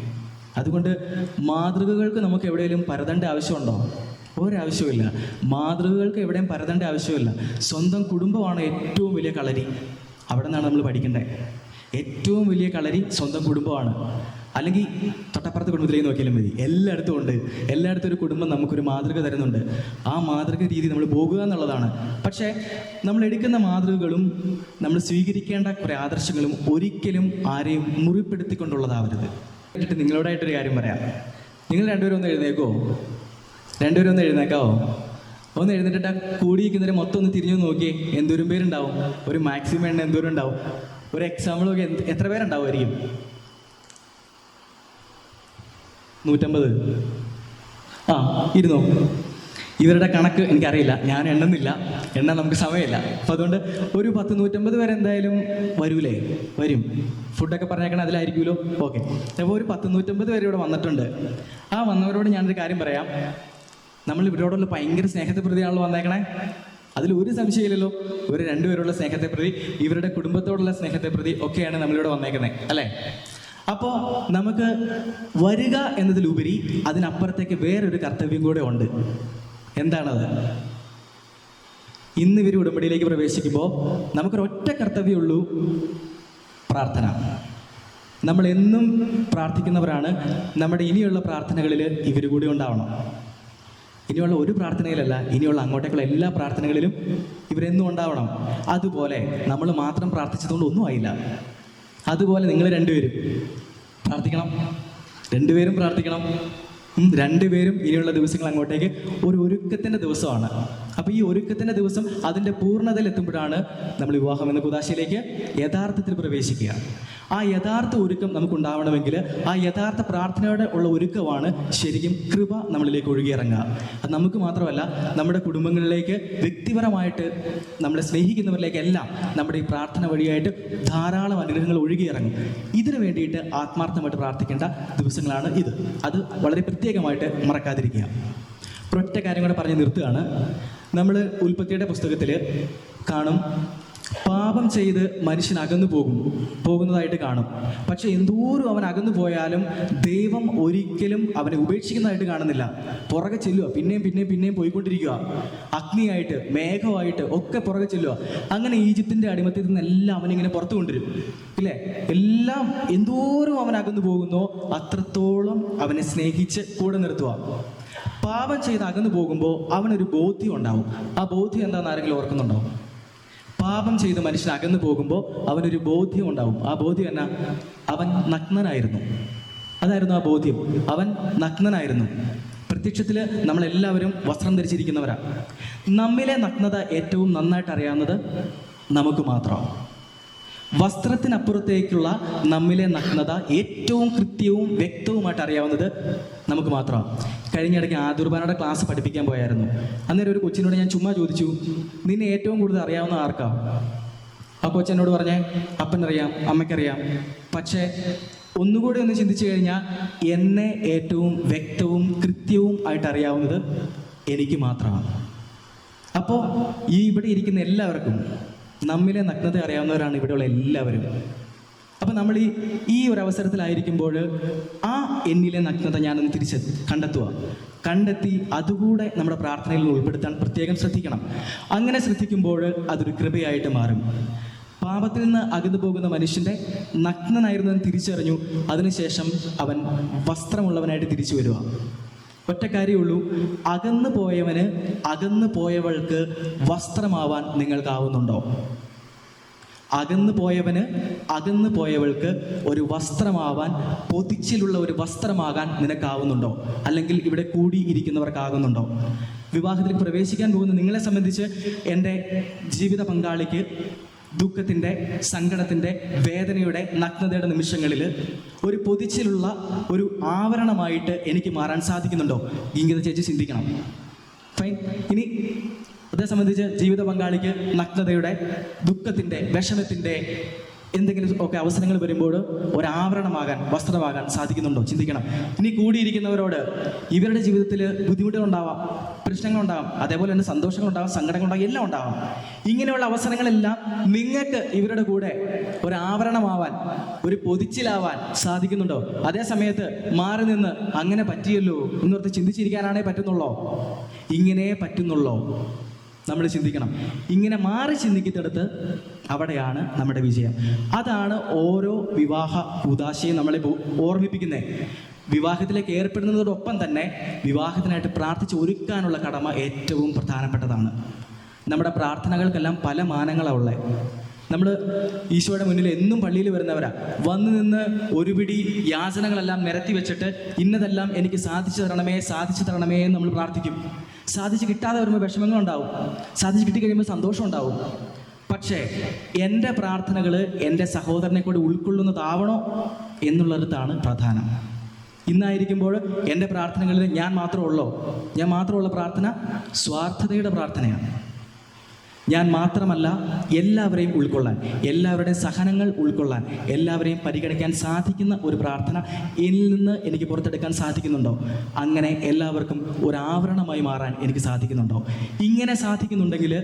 അതുകൊണ്ട് മാതൃകകൾക്ക് നമുക്ക് എവിടെയെങ്കിലും പരതേണ്ട ആവശ്യമുണ്ടോ? ഒരാവശ്യമില്ല. മാതൃകകൾക്ക് എവിടെയും പരതേണ്ട ആവശ്യമില്ല. സ്വന്തം കുടുംബമാണ് ഏറ്റവും വലിയ കളരി. അവിടെ നിന്നാണ് നമ്മൾ പഠിക്കേണ്ടത്. ഏറ്റവും വലിയ കളരി സ്വന്തം കുടുംബമാണ്. അല്ലെങ്കിൽ തൊട്ടപ്പുറത്തെ കുടുംബത്തിലേക്ക് നോക്കിയാലും മതി. എല്ലായിടത്തും ഉണ്ട്. എല്ലായിടത്തും ഒരു കുടുംബം നമുക്കൊരു മാതൃക തരുന്നുണ്ട്. ആ മാതൃക രീതി നമ്മൾ പോകുക എന്നുള്ളതാണ്. പക്ഷേ നമ്മൾ എടുക്കുന്ന മാതൃകകളും നമ്മൾ സ്വീകരിക്കേണ്ട കുറേ ആദർശങ്ങളും ഒരിക്കലും ആരെയും മുറിപ്പെടുത്തിക്കൊണ്ടുള്ളതാവരുത്. എന്നിട്ട് നിങ്ങളോടായിട്ടൊരു കാര്യം പറയാം. നിങ്ങൾ രണ്ടുപേരും ഒന്ന് എഴുന്നേക്കോ? രണ്ടുപേരും ഒന്ന് എഴുന്നേക്കാവോ? ഒന്ന് എഴുന്നേറ്റിട്ട് കൂടിയിരിക്കുന്നവരെ മൊത്തം ഒന്ന് തിരിഞ്ഞു നോക്കിയേ. എന്തോരം പേരുണ്ടാവും? ഒരു മാക്സിമം എണ്ണം എന്തോരം ഉണ്ടാവും? ഒരു എക്സാമ്പിളൊക്കെ എത്ര പേരുണ്ടാവുമായിരിക്കും? 150. ഇരുന്നോ? ഇവരുടെ കണക്ക് എനിക്കറിയില്ല, ഞാൻ എണ്ണുന്നില്ല, എണ്ണാൻ നമുക്ക് സമയമില്ല. അപ്പോൾ അതുകൊണ്ട് ഒരു 100-150 പേര് എന്തായാലും വരൂലേ? വരും. ഫുഡൊക്കെ പറഞ്ഞേക്കണം അതിലായിരിക്കുമല്ലോ. ഓക്കെ. അപ്പോൾ ഒരു 100-150 പേര് ഇവിടെ വന്നിട്ടുണ്ട്. ആ വന്നവരോട് ഞാനൊരു കാര്യം പറയാം. നമ്മൾ ഇവരോടുള്ള ഭയങ്കര സ്നേഹത്തെ പ്രതിയാണല്ലോ വന്നേക്കണേ. അതിലൊരു സംശയമില്ലല്ലോ. ഇവർ രണ്ടുപേരുള്ള സ്നേഹത്തെ പ്രതി, ഇവരുടെ കുടുംബത്തോടുള്ള സ്നേഹത്തെ പ്രതി ഒക്കെയാണ് നമ്മളിവിടെ വന്നേക്കുന്നത്, അല്ലേ? അപ്പോൾ നമുക്ക് വരിക എന്നതിലുപരി അതിനപ്പുറത്തേക്ക് വേറൊരു കർത്തവ്യം കൂടെ ഉണ്ട്. എന്താണത്? ഇന്ന് ഇവർ ഉടമ്പടിയിലേക്ക് പ്രവേശിക്കുമ്പോൾ നമുക്കൊരൊറ്റ കർത്തവ്യമുള്ളൂ, പ്രാർത്ഥന. നമ്മൾ എന്നും പ്രാർത്ഥിക്കുന്നവരാണ്. നമ്മുടെ ഇനിയുള്ള പ്രാർത്ഥനകളിൽ ഇവർ കൂടി ഉണ്ടാവണം. ഇനിയുള്ള ഒരു പ്രാർത്ഥനയിലല്ല, ഇനിയുള്ള അങ്ങോട്ടേക്കുള്ള എല്ലാ പ്രാർത്ഥനകളിലും ഇവരെന്നും ഉണ്ടാവണം. അതുപോലെ നമ്മൾ മാത്രം പ്രാർത്ഥിച്ചതുകൊണ്ട് ഒന്നും ആയില്ല. അതുപോലെ നിങ്ങൾ രണ്ടുപേരും പ്രാർത്ഥിക്കണം. രണ്ടുപേരും പ്രാർത്ഥിക്കണം. രണ്ടുപേരും ഇനിയുള്ള ദിവസങ്ങൾ അങ്ങോട്ടേക്ക് ഒരു ഒരുക്കത്തിൻ്റെ ദിവസമാണ്. അപ്പോൾ ഈ ഒരുക്കത്തിൻ്റെ ദിവസം അതിൻ്റെ പൂർണ്ണതയിൽ എത്തുമ്പോഴാണ് നമ്മൾ വിവാഹം എന്ന കൂദാശയിലേക്ക് യഥാർത്ഥത്തിൽ പ്രവേശിക്കുക. ആ യഥാർത്ഥ ഒരുക്കം നമുക്കുണ്ടാവണമെങ്കിൽ ആ യഥാർത്ഥ പ്രാർത്ഥനയോടെ ഉള്ള ഒരുക്കമാണ് ശരിക്കും കൃപ നമ്മളിലേക്ക് ഒഴുകിയിറങ്ങുക. അത് നമുക്ക് മാത്രമല്ല, നമ്മുടെ കുടുംബങ്ങളിലേക്ക്, വ്യക്തിപരമായിട്ട് നമ്മളെ സ്നേഹിക്കുന്നവരിലേക്കെല്ലാം നമ്മുടെ ഈ പ്രാർത്ഥന വഴിയായിട്ട് ധാരാളം അനുഗ്രഹങ്ങൾ ഒഴുകിയിറങ്ങും. ഇതിനു വേണ്ടിയിട്ട് ആത്മാർത്ഥമായിട്ട് പ്രാർത്ഥിക്കേണ്ട ദിവസങ്ങളാണ് ഇത്. അത് വളരെ പ്രത്യേകമായിട്ട് മറക്കാതിരിക്കുക. ഒരൊറ്റ കാര്യം കൂടെ പറഞ്ഞ് നിർത്തുകയാണ്. നമ്മൾ ഉൽപ്പത്തിയുടെ പുസ്തകത്തിൽ കാണും, പാപം ചെയ്ത് മനുഷ്യൻ അകന്നു പോകുന്നതായിട്ട് കാണും. പക്ഷെ എന്തോരം അവൻ അകന്നു പോയാലും ദൈവം ഒരിക്കലും അവനെ ഉപേക്ഷിക്കുന്നതായിട്ട് കാണുന്നില്ല. പുറകെ ചെല്ലുക, പിന്നെയും പോയിക്കൊണ്ടിരിക്കുക. അഗ്നിയായിട്ട്, മേഘമായിട്ട് ഒക്കെ പുറകെ ചെല്ലുക. അങ്ങനെ ഈജിപ്തിൻ്റെ അടിമത്തിൽ നിന്നെല്ലാം അവനിങ്ങനെ പുറത്തു കൊണ്ടുവരും, ഇല്ലേ? എല്ലാം എന്തോരം അവൻ അകന്നു പോകുന്നോ അത്രത്തോളം അവനെ സ്നേഹിച്ച് കൂടെ നിർത്തുക. പാപം ചെയ്ത് അകന്നു പോകുമ്പോൾ അവനൊരു ബോധ്യം ഉണ്ടാവും. ആ ബോധ്യം എന്താണെന്ന് ആരെങ്കിലും ഓർക്കുന്നുണ്ടോ? പാപം ചെയ്ത് മനുഷ്യൻ അകന്നു പോകുമ്പോൾ അവനൊരു ബോധ്യം ഉണ്ടാവും. ആ ബോധ്യം എന്നാ? അവൻ നഗ്നനായിരുന്നു. അതായിരുന്നു ആ ബോധ്യം. അവൻ നഗ്നനായിരുന്നു. പ്രത്യക്ഷത്തിൽ നമ്മളെല്ലാവരും വസ്ത്രം ധരിച്ചിരിക്കുന്നവരാണ്. നമ്മിലെ നഗ്നത ഏറ്റവും നന്നായിട്ട് അറിയാവുന്നത് നമുക്ക് മാത്രമാണ്. വസ്ത്രത്തിനപ്പുറത്തേക്കുള്ള നമ്മിലെ നഗ്നത ഏറ്റവും കൃത്യവും വ്യക്തവുമായിട്ട് അറിയാവുന്നത് നമുക്ക് മാത്രമാണ്. കഴിഞ്ഞിടയ്ക്ക് ആദുർബാനയുടെ ക്ലാസ് പഠിപ്പിക്കാൻ പോയായിരുന്നു. അന്നേരം ഒരു കൊച്ചിനോട് ഞാൻ ചുമ്മാ ചോദിച്ചു, നിന്നെ ഏറ്റവും കൂടുതൽ അറിയാവുന്ന ആർക്കാ? ആ കൊച്ചെന്നോട് പറഞ്ഞേ, അപ്പനറിയാം, അമ്മയ്ക്കറിയാം. പക്ഷേ ഒന്നുകൂടി ഒന്ന് ചിന്തിച്ചു കഴിഞ്ഞാൽ എന്നെ ഏറ്റവും വ്യക്തവും കൃത്യവും ആയിട്ട് അറിയാവുന്നത് എനിക്ക് മാത്രമാണ്. അപ്പോൾ ഈ ഇവിടെ ഇരിക്കുന്ന എല്ലാവർക്കും നമ്മിലെ നഗ്നത അറിയാവുന്നവരാണ് ഇവിടെയുള്ള എല്ലാവരും. അപ്പം നമ്മൾ ഈ ഒരു അവസരത്തിലായിരിക്കുമ്പോൾ ആ എന്നിലെ നഗ്നത ഞാനൊന്ന് കണ്ടെത്തി അതുകൂടെ നമ്മുടെ പ്രാർത്ഥനയിൽ ഉൾപ്പെടുത്താൻ പ്രത്യേകം ശ്രദ്ധിക്കണം. അങ്ങനെ ശ്രദ്ധിക്കുമ്പോൾ അതൊരു കൃപയായിട്ട് മാറും. പാപത്തിൽ നിന്ന് അകന്നു പോകുന്ന മനുഷ്യൻ്റെ നഗ്നനായിരുന്നവൻ തിരിച്ചറിഞ്ഞു. അതിനുശേഷം അവൻ വസ്ത്രമുള്ളവനായിട്ട് തിരിച്ചു വരിക. ഒറ്റ കാര്യമുള്ളൂ, അകന്നു പോയവൾക്ക് വസ്ത്രമാവാൻ നിങ്ങൾക്കാവുന്നുണ്ടോ? അകന്നു പോയവൾക്ക് ഒരു വസ്ത്രമാവാൻ, പൊതിച്ചിലുള്ള ഒരു വസ്ത്രമാകാൻ നിനക്കാവുന്നുണ്ടോ? അല്ലെങ്കിൽ ഇവിടെ കൂടിയിരിക്കുന്നവർക്കാകുന്നുണ്ടോ? വിവാഹത്തിൽ പ്രവേശിക്കാൻ പോകുന്ന നിങ്ങളെ സംബന്ധിച്ച് എൻ്റെ ജീവിത പങ്കാളിക്ക് ദുഃഖത്തിൻ്റെ, സങ്കടത്തിൻ്റെ, വേദനയുടെ, നഗ്നതയുടെ നിമിഷങ്ങളിൽ ഒരു പൊതിച്ചിലുള്ള ഒരു ആവരണമായിട്ട് എനിക്ക് മാറാൻ സാധിക്കുന്നുണ്ടോ? ഇങ്ങനെ ചേച്ചി ചിന്തിക്കണം. ഫൈൻ. ഇനി അതേ സംബന്ധിച്ച് ജീവിത പങ്കാളിക്ക് നഗ്നതയുടെ, ദുഃഖത്തിൻ്റെ, വിഷമത്തിൻ്റെ എന്തെങ്കിലും ഒക്കെ അവസരങ്ങൾ വരുമ്പോൾ ഒരാവരണമാകാൻ, വസ്ത്രമാകാൻ സാധിക്കുന്നുണ്ടോ? ചിന്തിക്കണം. ഇനി കൂടിയിരിക്കുന്നവരോട് ഇവരുടെ ജീവിതത്തിൽ ബുദ്ധിമുട്ടുകളുണ്ടാവാം, പ്രശ്നങ്ങളുണ്ടാവാം, അതേപോലെ തന്നെ സന്തോഷങ്ങളുണ്ടാവാം, സങ്കടങ്ങളുണ്ടാവാം, എല്ലാം ഉണ്ടാവാം. ഇങ്ങനെയുള്ള അവസരങ്ങളെല്ലാം നിങ്ങൾക്ക് ഇവരുടെ കൂടെ ഒരാവരണമാവാൻ, ഒരു പൊതിച്ചിലാവാൻ സാധിക്കുന്നുണ്ടോ? അതേ സമയത്ത് മാറി നിന്ന് അങ്ങനെ പറ്റിയല്ലോ എന്നോർത്ത് ചിന്തിച്ചിരിക്കാനാണേ പറ്റുന്നുള്ളോ? ഇങ്ങനെ പറ്റുന്നുള്ളോ? നമ്മൾ ചിന്തിക്കണം. ഇങ്ങനെ മാറി ചിന്തിക്കുന്നിടത്ത് അവിടെയാണ് നമ്മുടെ വിജയം. അതാണ് ഓരോ വിവാഹ കൂദാശയും നമ്മളെ ഓർമ്മിപ്പിക്കുന്നത്. വിവാഹത്തിലേക്ക് ഏർപ്പെടുന്നതോടൊപ്പം തന്നെ വിവാഹത്തിനായിട്ട് പ്രാർത്ഥിച്ച് ഒരുക്കാനുള്ള കടമ ഏറ്റവും പ്രധാനപ്പെട്ടതാണ്. നമ്മുടെ പ്രാർത്ഥനകൾക്കെല്ലാം പല മാനങ്ങളാണ് ഉള്ളത്. നമ്മൾ ഈശോയുടെ മുന്നിൽ എന്നും പള്ളിയിൽ വരുന്നവരാ. വന്നു നിന്ന് ഒരു പിടി യാചനകളെല്ലാം നിരത്തി വെച്ചിട്ട് ഇന്നതെല്ലാം എനിക്ക് സാധിച്ചു തരണമേ എന്ന് നമ്മൾ പ്രാർത്ഥിക്കും. സാധിച്ച് കിട്ടാതെ വരുമ്പോൾ വിഷമങ്ങളുണ്ടാവും, സാധിച്ച് കിട്ടിക്കഴിയുമ്പോൾ സന്തോഷം ഉണ്ടാവും. പക്ഷേ എൻ്റെ പ്രാർത്ഥനകൾ എൻ്റെ സഹോദരനെ കൂടി ഉൾക്കൊള്ളുന്നതാവണോ എന്നുള്ളിടത്താണ് പ്രധാനം. ഇന്നായിരിക്കുമ്പോൾ എൻ്റെ പ്രാർത്ഥനകളിൽ ഞാൻ മാത്രമുള്ള പ്രാർത്ഥന സ്വാർത്ഥതയുടെ പ്രാർത്ഥനയാണ്. ഞാൻ മാത്രമല്ല, എല്ലാവരെയും ഉൾക്കൊള്ളാൻ, എല്ലാവരുടെയും സഹനങ്ങൾ ഉൾക്കൊള്ളാൻ, എല്ലാവരെയും പരിഗണിക്കാൻ സാധിക്കുന്ന ഒരു പ്രാർത്ഥന എന്നിൽ നിന്ന് എനിക്ക് പുറത്തെടുക്കാൻ സാധിക്കുന്നുണ്ടോ? അങ്ങനെ എല്ലാവർക്കും ഒരു ആവരണമായി മാറാൻ എനിക്ക് സാധിക്കുന്നുണ്ടോ? ഇങ്ങനെ സാധിക്കുന്നുണ്ടെങ്കിൽ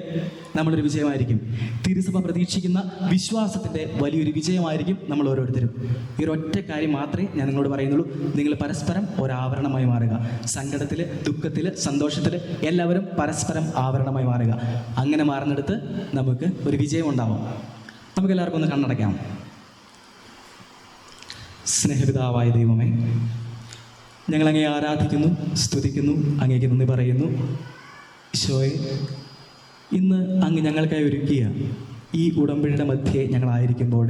നമ്മളൊരു വിജയമായിരിക്കും. തിരുസഭ പ്രതീക്ഷിക്കുന്ന വിശ്വാസത്തിൻ്റെ വലിയൊരു വിജയമായിരിക്കും നമ്മൾ ഓരോരുത്തരും. ഈ ഒരൊറ്റ കാര്യം മാത്രമേ ഞാൻ നിങ്ങളോട് പറയുന്നുള്ളൂ. നിങ്ങൾ പരസ്പരം ഒരാവരണമായി മാറുക. സങ്കടത്തിൽ, ദുഃഖത്തിൽ, സന്തോഷത്തിൽ എല്ലാവരും പരസ്പരം ആവരണമായി മാറുക. അങ്ങനെ മാറുന്നിടത്ത് നമുക്ക് ഒരു വിജയം ഉണ്ടാവും. നമുക്കെല്ലാവർക്കും ഒന്ന് കണ്ണടയ്ക്കാം. സ്നേഹപിതാവായ ദൈവമേ, ഞങ്ങളങ്ങേ ആരാധിക്കുന്നു, സ്തുതിക്കുന്നു, അങ്ങേക്ക് നന്ദി പറയുന്നു. ഈശോയെ, ഇന്ന് അങ്ങ് ഞങ്ങൾക്കായി ഒരുക്കിയ ഈ ഉടമ്പടിയുടെ മധ്യേ ഞങ്ങളായിരിക്കുമ്പോൾ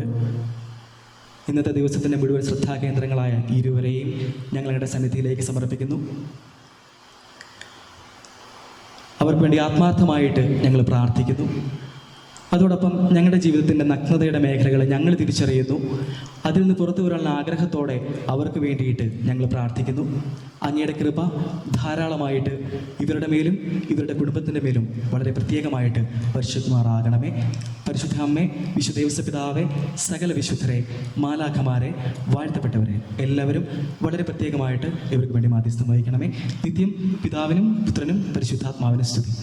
ഇന്നത്തെ ദിവസത്തിൻ്റെ മുഴുവൻ ശ്രദ്ധാകേന്ദ്രങ്ങളായ ഇരുവരെയും ഞങ്ങളുടെ സന്നിധിയിലേക്ക് സമർപ്പിക്കുന്നു. അവർക്ക് വേണ്ടി ആത്മാർത്ഥമായിട്ട് ഞങ്ങൾ പ്രാർത്ഥിക്കുന്നു. അതോടൊപ്പം ഞങ്ങളുടെ ജീവിതത്തിൻ്റെ നഗ്നതയുടെ മേഖലകൾ ഞങ്ങൾ തിരിച്ചറിയുന്നു. അതിൽ നിന്ന് പുറത്തു വരാനുള്ള ആഗ്രഹത്തോടെ അവർക്ക് വേണ്ടിയിട്ട് ഞങ്ങൾ പ്രാർത്ഥിക്കുന്നു. അങ്ങയുടെ കൃപ ധാരാളമായിട്ട് ഇവരുടെ മേലും ഇവരുടെ കുടുംബത്തിൻ്റെ മേലും വളരെ പ്രത്യേകമായിട്ട് പരിശുദ്ധമാറാകണമേ. പരിശുദ്ധ അമ്മേ, വിശുദ്ധ ഔസപിതാവേ, സകല വിശുദ്ധരെ, മാലാഖമാരെ, വാഴ്ത്തപ്പെട്ടവരെ എല്ലാവരും വളരെ പ്രത്യേകമായിട്ട് ഇവർക്ക് വേണ്ടി മാധ്യസ്ഥം വഹിക്കണമേ. നിത്യം പിതാവിനും പുത്രനും പരിശുദ്ധാത്മാവിനും സ്തുതി.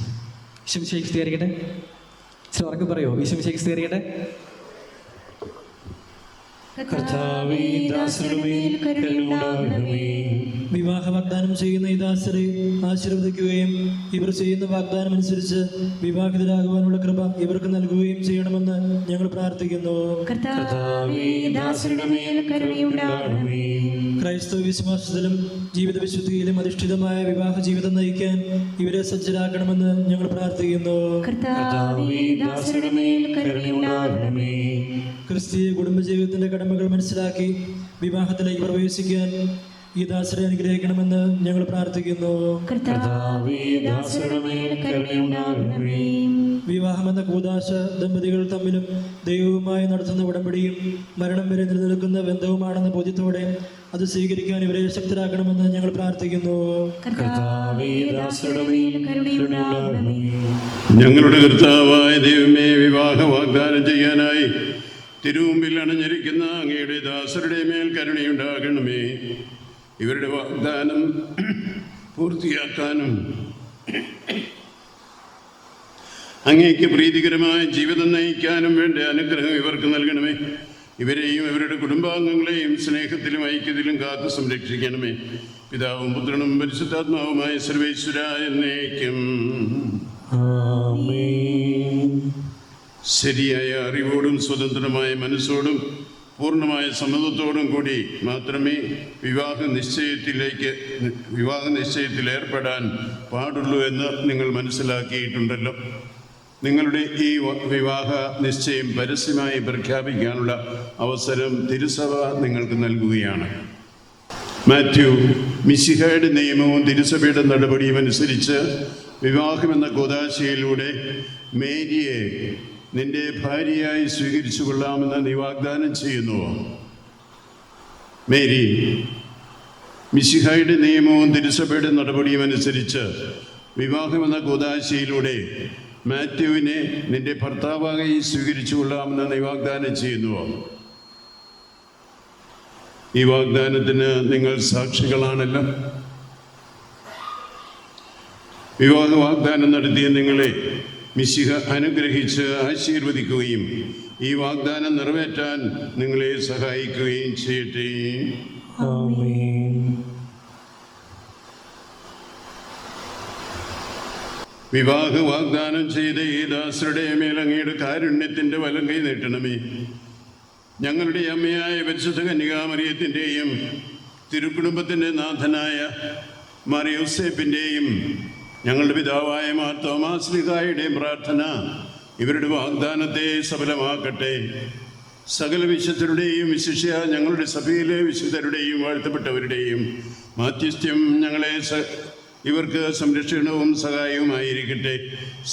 ഈശോമിശിഹായ്ക്ക് സ്തുതിയായിരിക്കട്ടെ. ഉറക്കെ പറയോ? ഈശോമിശിഹായ്ക്ക് സ്തുതിയായിരിക്കട്ടെ. കർത്താവേ, ദാസരുടെ മേൽ കരുണയുണ്ടാകണമേ. വിവാഹ വാഗ്ദാനം ചെയ്യുന്ന ഈ ദാസരെ ആശീർവദിക്കുകയും ഇവർ ചെയ്യുന്ന വാഗ്ദാനം അനുസരിച്ച് വിവാഹിതരാകുവാനുള്ള കൃപ ഇവർക്ക് നൽകുകയും ചെയ്യണമെന്ന് ഞങ്ങൾ പ്രാർത്ഥിക്കുന്നു. കർത്താവേ, ദാസരുടെ മേൽ കരുണയുണ്ടാകണമേ. ക്രൈസ്തവ വിശ്വാസത്തിലും ജീവിത വിശുദ്ധിയിലും അധിഷ്ഠിതമായ വിവാഹ ജീവിതം നയിക്കാൻ ഇവരെ സജ്ജരാക്കണമെന്ന് ഞങ്ങൾ പ്രാർത്ഥിക്കുന്നു. കർത്താവേ, ദാസരുടെ മേൽ കരുണയുണ്ടാകണമേ. ക്രിസ്തീയ കുടുംബജീവിതത്തിന്റെ കടമകൾ മനസ്സിലാക്കി വിവാഹത്തിലേക്ക് പ്രവേശിക്കാൻ ഈ ദാസരെ അനുഗ്രഹിക്കണമെന്ന് ഞങ്ങൾ പ്രാർത്ഥിക്കുന്നു. കർത്താവേ, ദാസരുടെ മേൽ കരുണയുണ്ടാകണമേ. വിവാഹമെന്ന കൂദാശ ദമ്പതികൾ തമ്മിലും ദൈവവുമായി നടത്തുന്ന ഉടമ്പടിയും മരണം വരെ നിലനിൽക്കുന്ന ബന്ധവുമാണെന്ന ബോധ്യത്തോടെ അത് സ്വീകരിക്കാൻ ഇവരെ ശക്തരാക്കണമെന്ന് ഞങ്ങൾ പ്രാർത്ഥിക്കുന്നു. കർത്താവേ, ദാസരുടെ മേൽ കരുണയുണ്ടാകണമേ. ഞങ്ങളുടെ കർത്താവായ ദൈവമേ, വിവാഹ വാഗ്ദാനം ചെയ്യാനായി തിരുമുമ്പിൽ അണഞ്ഞിരിക്കുന്ന അങ്ങയുടെ ദാസരുടെ മേൽ കരുണയുണ്ടാകണമേ. ഇവരുടെ വാഗ്ദാനം പൂർത്തിയാക്കാനും അങ്ങേക്ക് പ്രീതികരമായ ജീവിതം നയിക്കാനും വേണ്ട അനുഗ്രഹം ഇവർക്ക് നൽകണമേ. ഇവരെയും ഇവരുടെ കുടുംബാംഗങ്ങളെയും സ്നേഹത്തിലും ഐക്യത്തിലും കാത്തു സംരക്ഷിക്കണമേ. പിതാവും പുത്രനും പരിശുദ്ധാത്മാവുമായ സർവേശ്വര എന്നേക്കും. ശരിയായ അറിവോടും സ്വതന്ത്രമായ മനസ്സോടും പൂർണ്ണമായ സമ്മതത്തോടും കൂടി മാത്രമേ വിവാഹ നിശ്ചയത്തിൽ ഏർപ്പെടാൻ പാടുള്ളൂ എന്ന് നിങ്ങൾ മനസ്സിലാക്കിയിട്ടുണ്ടല്ലോ. നിങ്ങളുടെ ഈ വിവാഹ നിശ്ചയം പരസ്യമായി പ്രഖ്യാപിക്കാനുള്ള അവസരം തിരുസഭ നിങ്ങൾക്ക് നൽകുകയാണ്. മാത്യു, മിശിഹായുടെ നിയമവും തിരുസഭയുടെ നടപടിയും അനുസരിച്ച് വിവാഹമെന്ന കൂദാശയിലൂടെ മേരിയെ നിന്റെ ഭാര്യയായി സ്വീകരിച്ചു കൊള്ളാമെന്ന് നീ വാഗ്ദാനം ചെയ്യുന്നുവോ? മേരി, മിശിഹായുടെ നിയമവും തിരുസഭയുടെ നടപടിയും അനുസരിച്ച് വിവാഹമെന്ന കൂദാശയിലൂടെ മാത്യുവിനെ നിന്റെ ഭർത്താവായി സ്വീകരിച്ചു കൊള്ളാമെന്ന് നീ വാഗ്ദാനം ചെയ്യുന്നുവോ? ഈ വാഗ്ദാനത്തിന് നിങ്ങൾ സാക്ഷികളാണല്ലോ. വിവാഹ വാഗ്ദാനം നടത്തിയ നിങ്ങളെ മിശിഹ അനുഗ്രഹിച്ച് ആശീർവദിക്കുകയും ഈ വാഗ്ദാനം നിറവേറ്റാൻ നിങ്ങളെ സഹായിക്കുകയും ചെയ്യട്ടെ. ആമേൻ. വിവാഹ വാഗ്ദാനം ചെയ്ത ഈ ദാസരുടെ മേൽ അങ്ങയുടെ കാരുണ്യത്തിൻ്റെ വലം കൈ നീട്ടണമേ. ഞങ്ങളുടെ അമ്മയായ പരിശുദ്ധ കന്യകാമറിയത്തിൻ്റെയും തിരുക്കുടുംബത്തിൻ്റെ നാഥനായ മാർ യോസേപ്പിൻ്റെയും ഞങ്ങളുടെ പിതാവായ മാർ തോമാസ് ശ്ലീഹായുടെയും പ്രാർത്ഥന ഇവരുടെ വാഗ്ദാനത്തെ സഫലമാക്കട്ടെ. സകല വിശുദ്ധരുടെയും വിശിഷ്യ ഞങ്ങളുടെ സഭയിലെ വിശുദ്ധരുടെയും വാഴ്ത്തപ്പെട്ടവരുടെയും മാധ്യസ്ഥ്യം ഞങ്ങളെ ഇവർക്ക് സംരക്ഷണവും സഹായവുമായിരിക്കട്ടെ.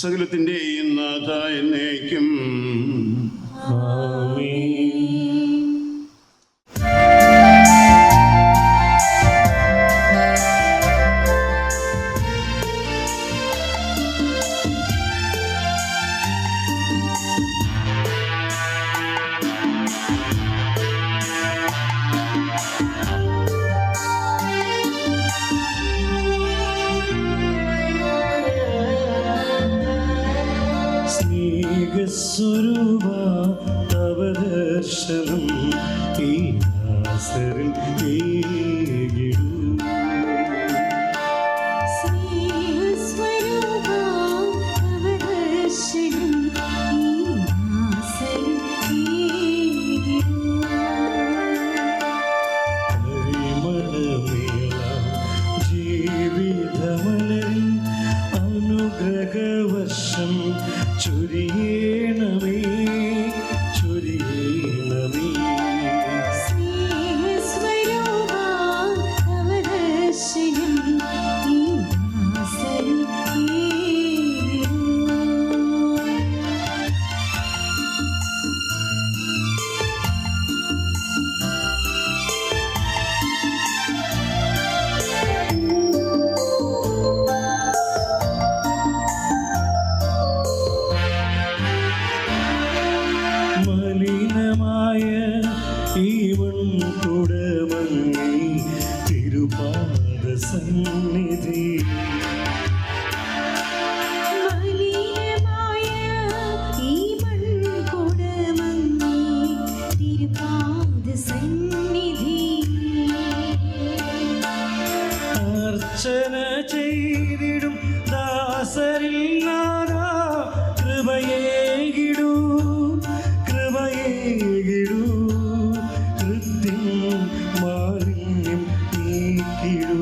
സകലത്തിൻ്റെയും നാഥ എന്നേക്കും. ആമേൻ. അനുഗ്രഹവർഷം ചൊരിയണമേ ചൊരിയണമേ. മലിനമായ ഈ മൺകുടമങ്ങി തിരുപാദ സന്നിധി അർച്ചന ചെയ്തിടും ദാസരിൽ നാദാ കൃപയേകിടൂ കൃപയേകിടൂ കൃത്യം മാലിന്യം നീക്കിടൂ.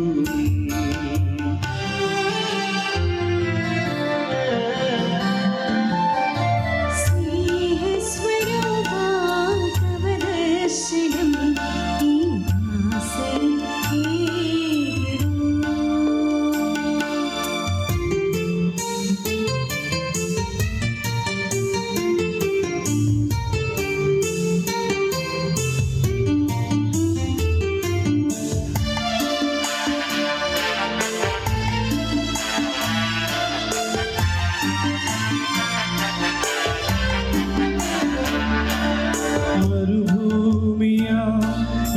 മരുഭൂമിയാ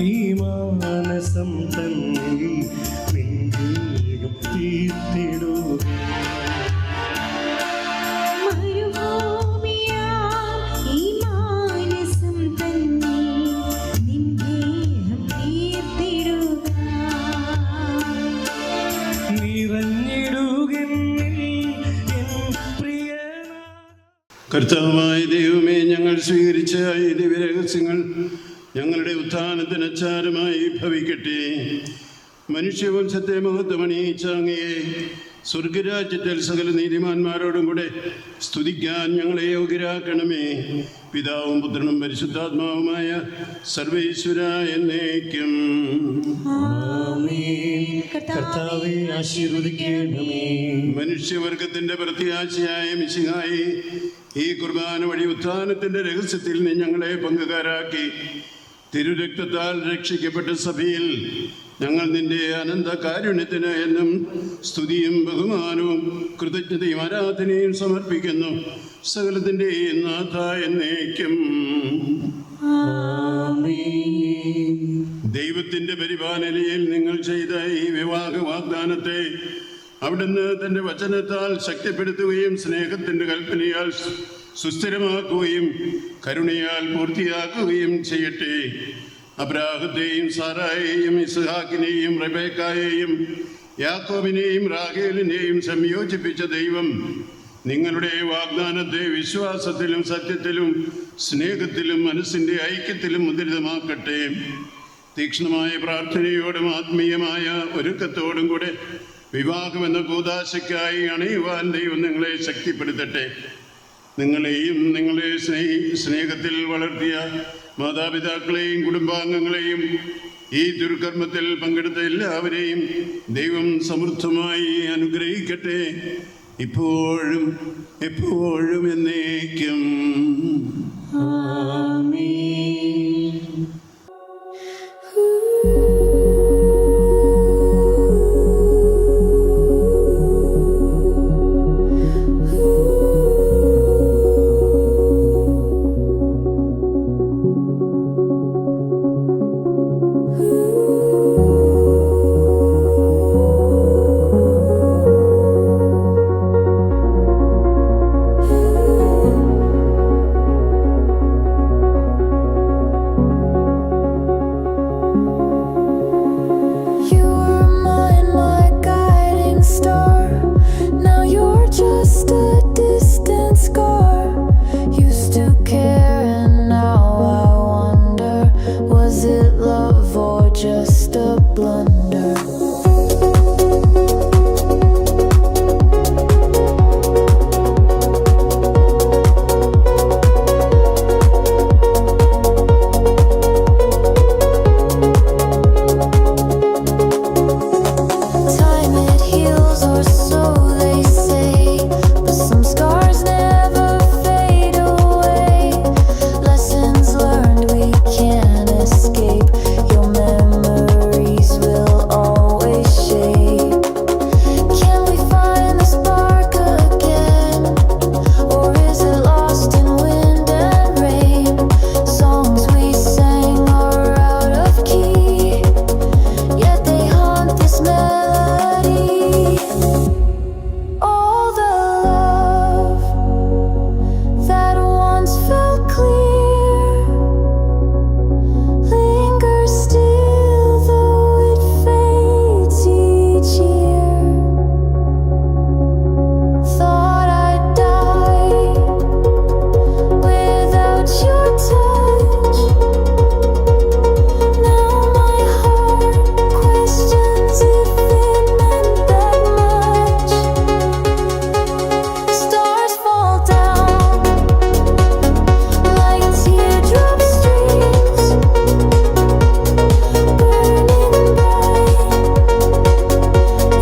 ഈ മാനസം തന്നിൽ നിൻവേഗം തീർത്തിടുക. കർത്താവായ ദൈവമേ, ഞങ്ങൾ സ്വീകരിച്ച ഈ ദിവ്യരഹസ്യങ്ങൾ ഞങ്ങളുടെ ഉത്ഥാനത്തിന് അച്ചാരമായി ഭവിക്കട്ടെ. മനുഷ്യവംശത്തെ മഹത്വമണിയിച്ച അങ്ങയെ സ്വർഗരാജ്യത്തിൽ സകല നീതിമാന്മാരോടും കൂടെ സ്തുതിക്കാൻ ഞങ്ങളെ യോഗ്യരാക്കണമേ. പിതാവും പുത്രനും പരിശുദ്ധാത്മാവുമായ സർവേശ്വര എന്നേക്കും. കർത്താവേ ആശീർവദിക്കണമേ. മനുഷ്യവർഗത്തിന്റെ പ്രത്യാശയായ മിശിഹായി, ഈ കുർബാന വഴി ഉത്ഥാനത്തിന്റെ രഹസ്യത്തിൽ നീ ഞങ്ങളെ പങ്കുകാരാക്കി തിരുരക്തത്താൽ രക്ഷിക്കപ്പെട്ട സഭയിൽ ഞങ്ങൾ നിന്റെ അനന്ത കാരുണ്യത്തിന് എന്നും സ്തുതിയും ബഹുമാനവും കൃതജ്ഞതയും ആരാധനയും സമർപ്പിക്കുന്നു. സകലത്തിൻ്റെ നാഥ എന്നേക്കും. ദൈവത്തിൻ്റെ പരിപാലനയിൽ നിങ്ങൾ ചെയ്ത ഈ വിവാഹ വാഗ്ദാനത്തെ അവിടുന്ന് തൻ്റെ വചനത്താൽ ശക്തിപ്പെടുത്തുകയും സ്നേഹത്തിൻ്റെ കൽപ്പനയാൽ സുസ്ഥിരമാക്കുകയും കരുണയാൽ പൂർത്തിയാക്കുകയും ചെയ്യട്ടെ. അബ്രാഹത്തെയും സാറായെയും ഇസ്ഹാക്കിനെയും റെബേക്കായെയും യാക്കോബിനെയും റാഹേലിനെയും സംയോജിപ്പിച്ച ദൈവം നിങ്ങളുടെ വാഗ്ദാനത്തെ വിശ്വാസത്തിലും സത്യത്തിലും സ്നേഹത്തിലും മനസ്സിൻ്റെ ഐക്യത്തിലും മുദ്രിതമാക്കട്ടെ. തീക്ഷ്ണമായ പ്രാർത്ഥനയോടും ആത്മീയമായ ഒരുക്കത്തോടും കൂടെ വിവാഹമെന്ന കൂദാശയ്ക്കായി അണയുവാൻ ദൈവം നിങ്ങളെ ശക്തിപ്പെടുത്തട്ടെ. നിങ്ങളെയും നിങ്ങളെ സ്നേഹത്തിൽ വളർത്തിയ മാതാപിതാക്കളെയും കുടുംബാംഗങ്ങളെയും ഈ ദുർകർമ്മത്തിൽ പങ്കെടുത്ത എല്ലാവരെയും ദൈവം സമൃദ്ധമായി അനുഗ്രഹിക്കട്ടെ, ഇപ്പോഴും എപ്പോഴും എന്നേക്കും. a blunder. Time it heals, or so they say, but some scars never fade away. Lessons learned we can't escape. Your memories will always shape. Can we find the spark again, or is it lost in wind and rain? Songs we sang are out of key, yet they haunt this melody. All the love that once felt clear lingers still, though it fades each year. Thought I'd die without your touch. Now my heart questions if it meant that much. Stars fall down like teardrop streams, burning bright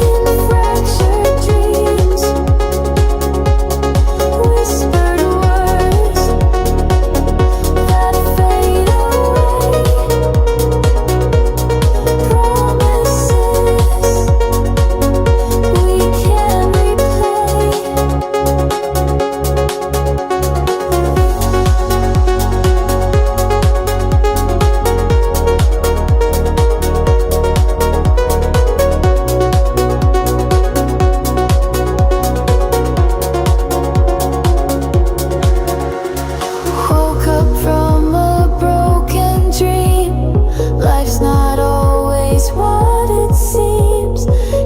in fractured dreams. Whispered words that fade away. Promises we can't replay. Woke up from a broken dream. Life's not always what it seems.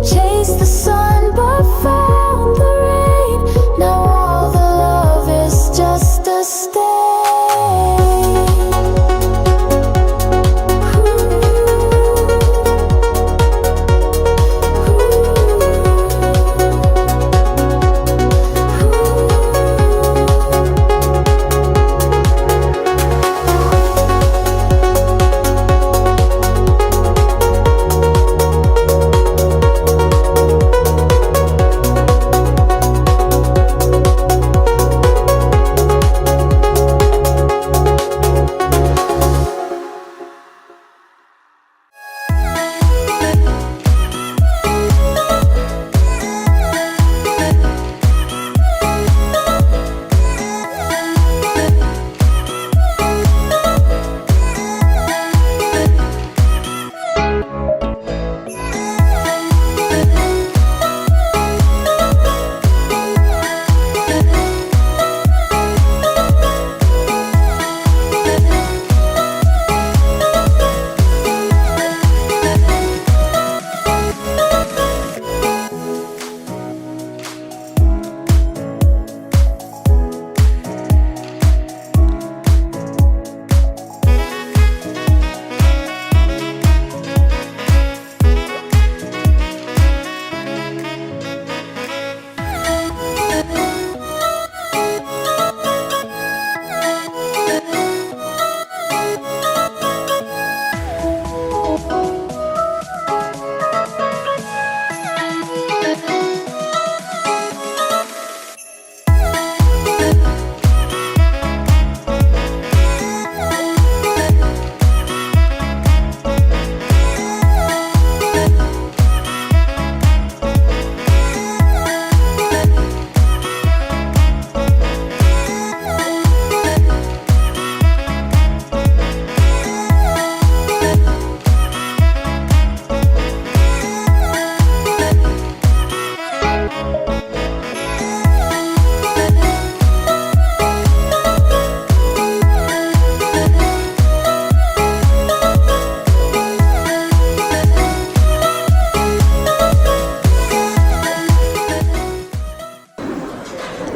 Chased the sun but found the rain. Now all the love is just a stain.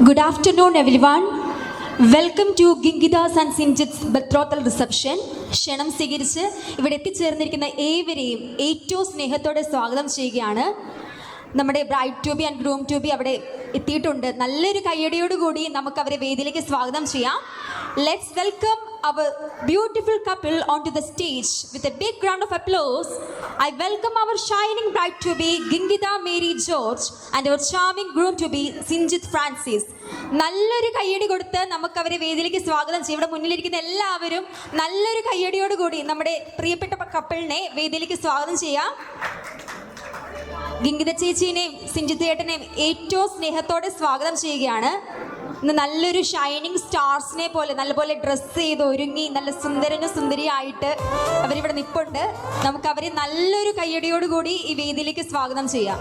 Good afternoon, everyone. Welcome to Gingida's and Sinjit's betrothal reception. ക്ഷണം സ്വീകരിച്ച് ഇവിടെ എത്തിച്ചേർന്നിരിക്കുന്ന ഏവരെയും ഏറ്റവും സ്നേഹത്തോടെ സ്വാഗതം ചെയ്യുകയാണ്. നമ്മുടെ bride to be and groom to be അവിടെ എത്തിയിട്ടുണ്ട്. നല്ലൊരു കയ്യടിയോടുകൂടി നമുക്ക് അവരെ വേദിയിലേക്ക് സ്വാഗതം ചെയ്യാം. Let's welcome our beautiful couple onto the stage with a big round of applause. I welcome our shining bride to be Gingida Mary George and our charming groom to be Sinjit Francis. നല്ലൊരു കയ്യടി കൊടുത്ത് നമുക്ക് അവരെ വേദിയിലേക്ക് സ്വാഗതം ചെയ്യും. ഇവിടെ മുന്നിലിരിക്കുന്ന എല്ലാവരും നല്ലൊരു കയ്യടിയോടുകൂടി നമ്മുടെ പ്രിയപ്പെട്ട കപ്പിളിനെ വേദിയിലേക്ക് സ്വാഗതം ചെയ്യാം. ഗിംഗിത ചേച്ചീനെയും സിഞ്ചിത്ത് ചേട്ടനെയും ഏറ്റവും സ്നേഹത്തോടെ സ്വാഗതം ചെയ്യുകയാണ്. ഇന്ന് നല്ലൊരു ഷൈനിങ് സ്റ്റാർസിനെ പോലെ നല്ലപോലെ ഡ്രസ്സ് ചെയ്ത് ഒരുങ്ങി നല്ല സുന്ദരനും സുന്ദരിയായിട്ട് അവരിവിടെ നിൽപ്പുണ്ട്. നമുക്ക് അവരെ നല്ലൊരു കയ്യടിയോടുകൂടി ഈ വേദിയിലേക്ക് സ്വാഗതം ചെയ്യാം.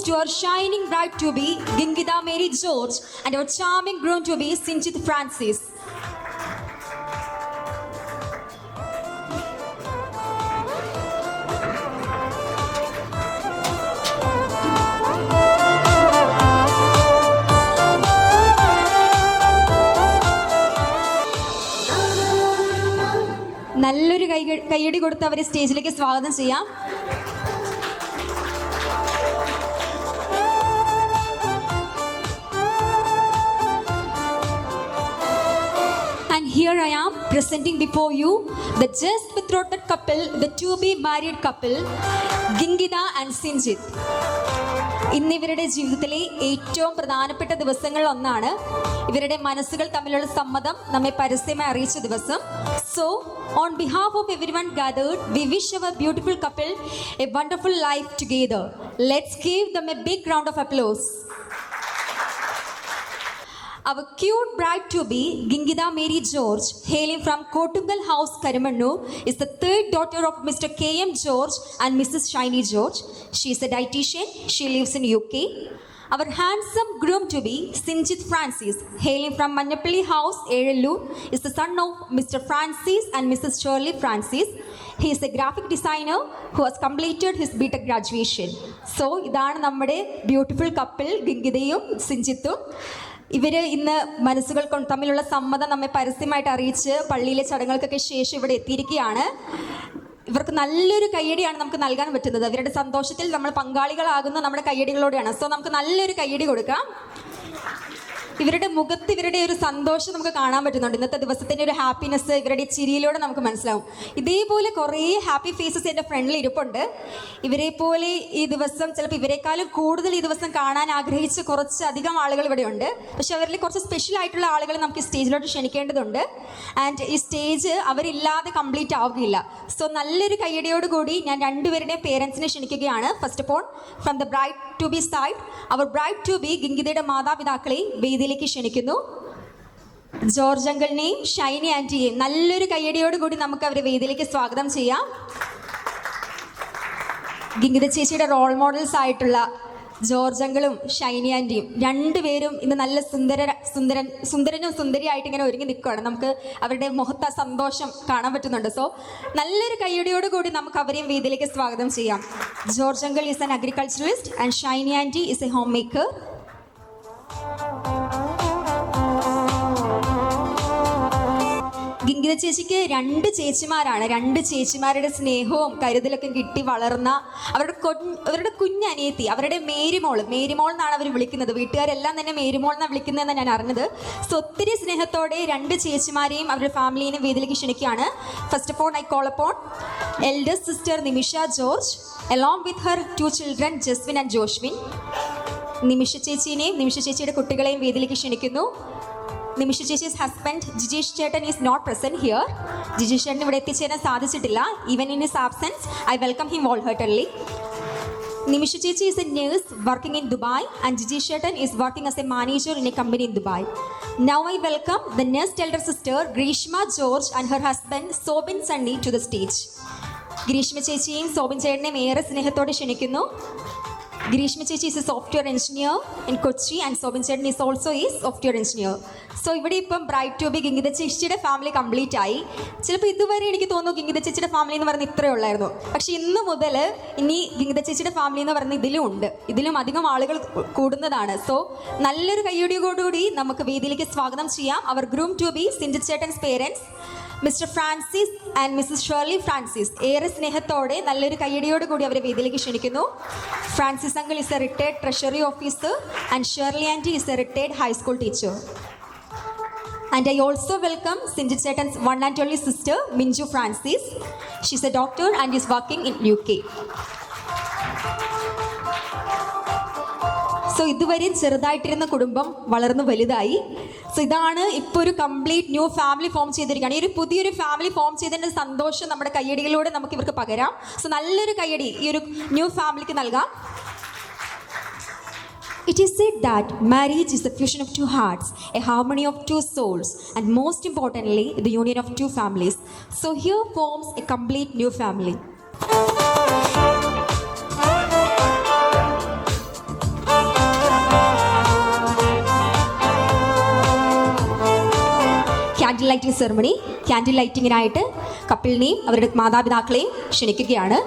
To our shining bride to be Gingida Mary George and our charming groom to be Sinjit Francis. നല്ലൊരു കയ്യടി കൊടുത്ത് അവരെ സ്റ്റേജിലേക്ക് സ്വാഗതം ചെയ്യാം. Here I am presenting before you the just betrothed couple, the to-be married couple, Gingida and Sinjit. ഇന്നിവരുടെ ജീവിതത്തിലെ ഏറ്റവും പ്രധാനപ്പെട്ട ദിവസങ്ങളിൽ ഒന്നാണ്. ഇവരുടെ മനസ്സുകൾ തമ്മിലുള്ള സമ്മതം നമ്മെ പരസ്യമായി അറിയിച്ച ദിവസം. So, on behalf of everyone gathered, we wish our beautiful couple a wonderful life together. Let's give them a big round of applause. Our cute bride to be, Gingida Mary George, hailing from Kotungal House, Karimannur, is the third daughter of Mr. K.M. George and Mrs. Shiny George. She is a dietitian. She lives in UK. Our handsome groom to be, Sinjit Francis, hailing from Mannapalli House, Erellur, is the son of Mr. Francis and Mrs. Shirley Francis. He is a graphic designer who has completed his BTech graduation. So, ഇതാണ് നമ്മുടെ ബ്യൂട്ടിഫുൾ കപ്പിൾ ഗിംഗിതയും സിഞ്ചിത്തും. ഇവർ ഇന്ന് മനസ്സുകൾ തമ്മിലുള്ള സമ്മതം നമ്മെ പരസ്യമായിട്ട് അറിയിച്ച് പള്ളിയിലെ ചടങ്ങുകൾക്കൊക്കെ ശേഷം ഇവിടെ എത്തിയിരിക്കുകയാണ്. ഇവർക്ക് നല്ലൊരു കയ്യടിയാണ് നമുക്ക് നൽകാൻ പറ്റുന്നത്. ഇവരുടെ സന്തോഷത്തിൽ നമ്മൾ പങ്കാളികളാകുന്ന നമ്മുടെ കയ്യടികളോടെയാണ്. സോ നമുക്ക് നല്ലൊരു കയ്യടി കൊടുക്കാം. ഇവരുടെ മുഖത്ത് ഇവരുടെ ഒരു സന്തോഷം നമുക്ക് കാണാൻ പറ്റുന്നുണ്ട്. ഇന്നത്തെ ദിവസത്തിൻ്റെ ഒരു ഹാപ്പിനെസ് ഇവരുടെ ചിരിയിലൂടെ നമുക്ക് മനസ്സിലാവും. ഇതേപോലെ കുറേ ഹാപ്പി ഫേസസ് എൻ്റെ ഫ്രണ്ടിൽ ഇരിപ്പുണ്ട്. ഇവരെ പോലെ ഈ ദിവസം ചിലപ്പോൾ ഇവരെക്കാളും കൂടുതൽ ഈ ദിവസം കാണാൻ ആഗ്രഹിച്ച് കുറച്ചധികം ആളുകൾ ഇവിടെ ഉണ്ട്. പക്ഷെ അവരിൽ കുറച്ച് സ്പെഷ്യൽ ആയിട്ടുള്ള ആളുകൾ നമുക്ക് ഈ സ്റ്റേജിലോട്ട് ക്ഷണിക്കേണ്ടതുണ്ട്. ആൻഡ് ഈ സ്റ്റേജ് അവരില്ലാതെ കംപ്ലീറ്റ് ആവുകയില്ല. സോ നല്ലൊരു കയ്യടിയോടുകൂടി ഞാൻ രണ്ടുപേരുടെയും പേരൻസിനെ ക്ഷണിക്കുകയാണ്. First of all from the bride to be side our bride to be ഗിംഗിതയുടെ മാതാപിതാക്കളെ വേദിയിലേക്ക് ക്ഷണിക്കുന്നു. ജോർജ് അങ്കിളിനെയും ഷൈനി ആൻറ്റിയെയും നല്ലൊരു കയ്യടിയോടുകൂടി നമുക്ക് അവരെ വേദിയിലേക്ക് സ്വാഗതം ചെയ്യാം. ഗിംഗിത ചേച്ചിയുടെ റോൾ മോഡൽസ് ആയിട്ടുള്ള ജോർജ് അങ്കിളും ഷൈനി ആൻറ്റിയും രണ്ടുപേരും ഇന്ന് നല്ല സുന്ദരനും സുന്ദരിയായിട്ട് ഇങ്ങനെ ഒരുങ്ങി നിൽക്കുകയാണ്. നമുക്ക് അവരുടെ മുഖത്ത് സന്തോഷം കാണാൻ പറ്റുന്നുണ്ട്. സോ നല്ലൊരു കയ്യടിയോടുകൂടി നമുക്ക് അവരെയും വേദിയിലേക്ക് സ്വാഗതം ചെയ്യാം. George uncle is an agriculturist and Shiny aunty is a homemaker. Gingitha ചേച്ചിക്ക് രണ്ട് ചേച്ചിമാരാണ്. രണ്ട് ചേച്ചിമാരുടെ സ്നേഹവും കരുതലൊക്കെ കിട്ടി വളർന്ന അവരുടെ കുഞ്ഞനിയത്തി, അവരുടെ മേരിമോൾ എന്നാണ് അവർ വിളിക്കുന്നത്. വീട്ടുകാരെല്ലാം തന്നെ മേരിമോൾ എന്നാണ് വിളിക്കുന്നതെന്ന് ഞാൻ അറിഞ്ഞത്. സോ ഒത്തിരി സ്നേഹത്തോടെ രണ്ട് ചേച്ചിമാരെയും അവരുടെ ഫാമിലിയെയും വേദിയിലേക്ക് ക്ഷണിക്കുകയാണ്. First of all I call upon eldest sister Nimisha George along with her two children Jaswin and Joshwin. Nimisha ചേച്ചിയെയും നിമിഷ ചേച്ചിയുടെ കുട്ടികളെയും വേദിയിലേക്ക് ക്ഷണിക്കുന്നു. നിമിഷ ചേച്ചിയുടെ ഹസ്ബൻഡ് ജിജീഷ് ചേട്ടൻ is not present here. Jijeesh ചേട്ടൻ ഇവിടെ എത്തിച്ചേരാൻ സാധിച്ചിട്ടില്ല. Even in his absence I welcome him wholeheartedly. Nimisha Chechi is a nurse working in Dubai, and Gigi Shetton is working as a manager in a company in Dubai. Now I welcome the nurse elder sister Grishma George and her husband Sobin Sunny to the stage. Grishma ചേച്ചിയും സോബിൻ ചേട്ടനെയും ഏറെ സ്നേഹത്തോടെ ക്ഷണിക്കുന്നു. Grishma ചേച്ചി is a software engineer in Kochi, and Sobin ചേട്ടൻ is also a software engineer. So ഇവിടെ ഇപ്പം ബ്രൈറ്റ് ടു ബി ഗിംഗിത ചേച്ചിയുടെ ഫാമിലി കംപ്ലീറ്റ് ആയി. ചിലപ്പോൾ ഇതുവരെ എനിക്ക് തോന്നുന്നു ഗിംഗിത ചേച്ചിയുടെ ഫാമിലി എന്ന് പറയുന്നത് ഇത്രയേ ഉള്ളായിരുന്നു. പക്ഷേ ഇന്ന് മുതൽ ഇനി ഗിംഗിത ചേച്ചിയുടെ ഫാമിലി എന്ന് പറയുന്നത് ഇതിലും ഉണ്ട്, ഇതിലും അധികം ആളുകൾ കൂടുന്നതാണ്. സോ നല്ലൊരു കയ്യടിയോടുകൂടി നമുക്ക് വേദിയിലേക്ക് സ്വാഗതം ചെയ്യാം. Our groom to be Sinjith ചേട്ടൻസ് parents Mr Francis and Mrs Shirley Francis. ഏറെ സ്നേഹത്തോടെ നല്ലൊരു കയ്യടിയോട് കൂടി അവരെ വേദിയിലേക്ക് ക്ഷണിക്കുന്നു. Francis uncle is a retired treasury officer and Shirley aunty is a retired high school teacher. And I also welcome Sinjit Chetan's one and only sister, Minju Francis. She's a doctor and is working in UK. So ഇതുവരെ ചെറുതായിട്ടിരുന്ന കുടുംബം വളർന്നു വലുതായി. സോ ഇതാണ് ഇപ്പോൾ ഒരു കംപ്ലീറ്റ് ന്യൂ ഫാമിലി ഫോം ചെയ്തിരിക്കുകയാണ്. ഈ ഒരു പുതിയൊരു ഫാമിലി ഫോം ചെയ്തതിൻ്റെ സന്തോഷം നമ്മുടെ കയ്യടികളിലൂടെ നമുക്ക് ഇവർക്ക് പകരാം. സോ നല്ലൊരു കയ്യടി ഈ ഒരു ന്യൂ ഫാമിലിക്ക് നൽകാം. It is said that marriage is the fusion of two hearts, a harmony of two souls, and most importantly, the union of two families. So here forms a complete new family. Candle lighting ceremony. Candle ലൈറ്റിങ്ങിനായിട്ട് കപ്പിളിനെയും അവരുടെ മാതാപിതാക്കളെയും ക്ഷണിക്കുകയാണ്.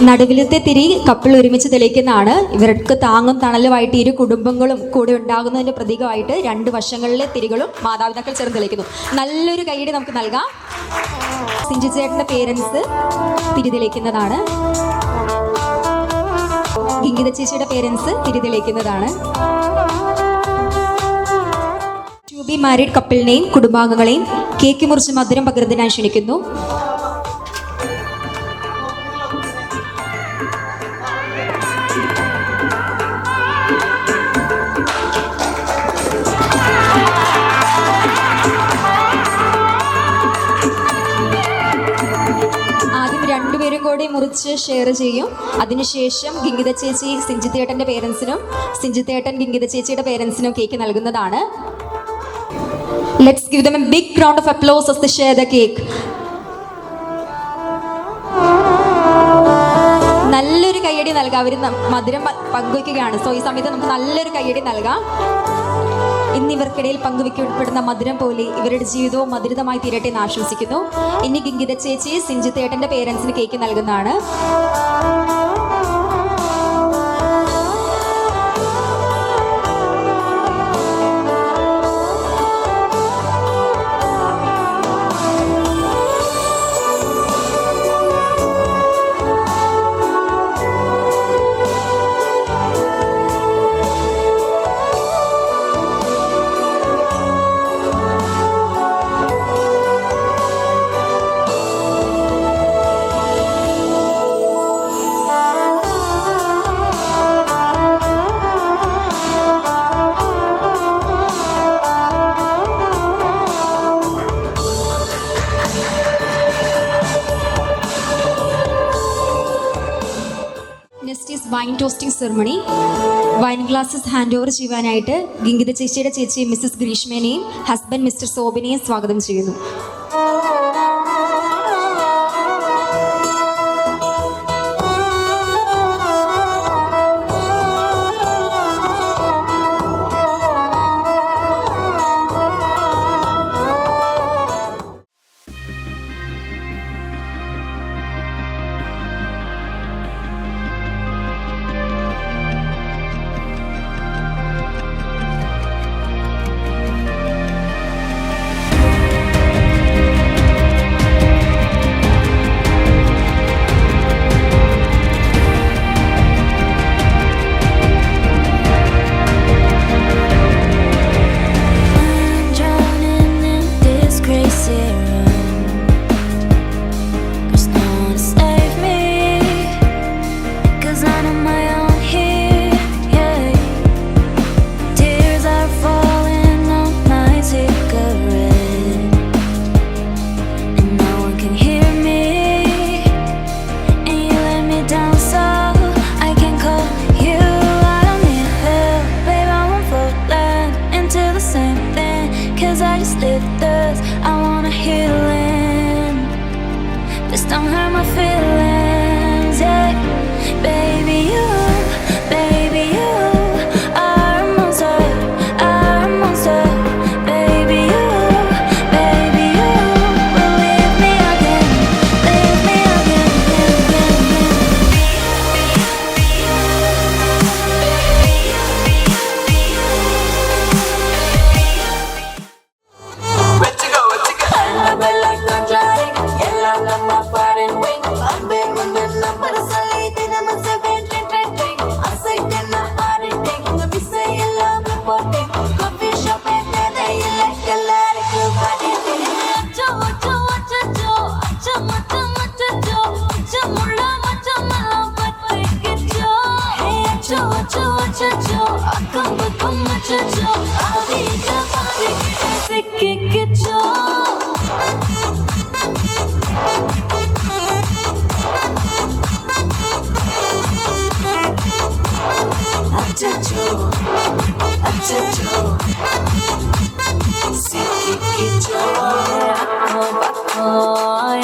നടുവിലത്തെ തിരി കപ്പിൾ ഒരുമിച്ച് തെളിയിക്കുന്നതാണ്. ഇവർക്ക് താങ്ങും തണലുമായിട്ട് ഇരു കുടുംബങ്ങളും കൂടെ ഉണ്ടാകുന്നതിൻ്റെ പ്രതീകമായിട്ട് രണ്ട് വശങ്ങളിലെ തിരികളും മാതാപിതാക്കൾ ചേർന്ന് തെളിയിക്കുന്നു. നല്ലൊരു കൈയ്യടി നമുക്ക് നൽകാം. സിഞ്ചു ചേട്ടൻ്റെ പേരൻസ് തിരി തെളിയിക്കുന്നതാണ്. ഗിംഗിത ചേച്ചിയുടെ പേരൻസ് തിരി തെളിയിക്കുന്നതാണ്. ടു ബി മാരീഡ് കപ്പിളിനെയും കുടുംബാംഗങ്ങളെയും കേക്ക് മുറിച്ച് മധുരം പകരുന്നതിനായി ക്ഷണിക്കുന്നു. രണ്ടുപേരും കൂടി മുറിച്ച് ഷെയർ ചെയ്യും. അതിനുശേഷം ഗിംഗിത ചേച്ചി സിഞ്ചിത്ത് ഏട്ടൻ്റെ പേരൻസിനും സിഞ്ചിത്ത് ഏട്ടൻ ഗിംഗിത ചേച്ചിയുടെ പേരൻസിനും കേക്ക് നൽകുന്നതാണ്. Let's give them a big round of applause as they share the cake. നല്ലൊരു കയ്യടി നൽകാം. അവർ മധുരം പങ്കുവയ്ക്കുകയാണ്. സോ ഈ സമയത്ത് നമുക്ക് നല്ലൊരു കയ്യടി നൽകാം. ഇന്നിവർക്കിടയിൽ പങ്കുവയ്ക്കപ്പെടുന്ന മധുരം പോലെ ഇവരുടെ ജീവിതവും മധുരിതമായി തീരട്ടെ എന്ന് ആശംസിക്കുന്നു. ഇനി ഗിംഗിത ചേച്ചി സിഞ്ചിത്ത് ഏട്ടൻ്റെ പേരൻസിന് കേക്ക് നൽകുന്നതാണ്. Wine toasting ceremony. Wine glasses hand over ചെയ്യുവാനായിട്ട് ഗിംഗിത ചേച്ചിയുടെ ചേച്ചി മിസ്സസ് ഗ്രീഷ്മേനെയും ഹസ്ബൻഡ് മിസ്റ്റർ സോബിനെയും സ്വാഗതം ചെയ്യുന്നു.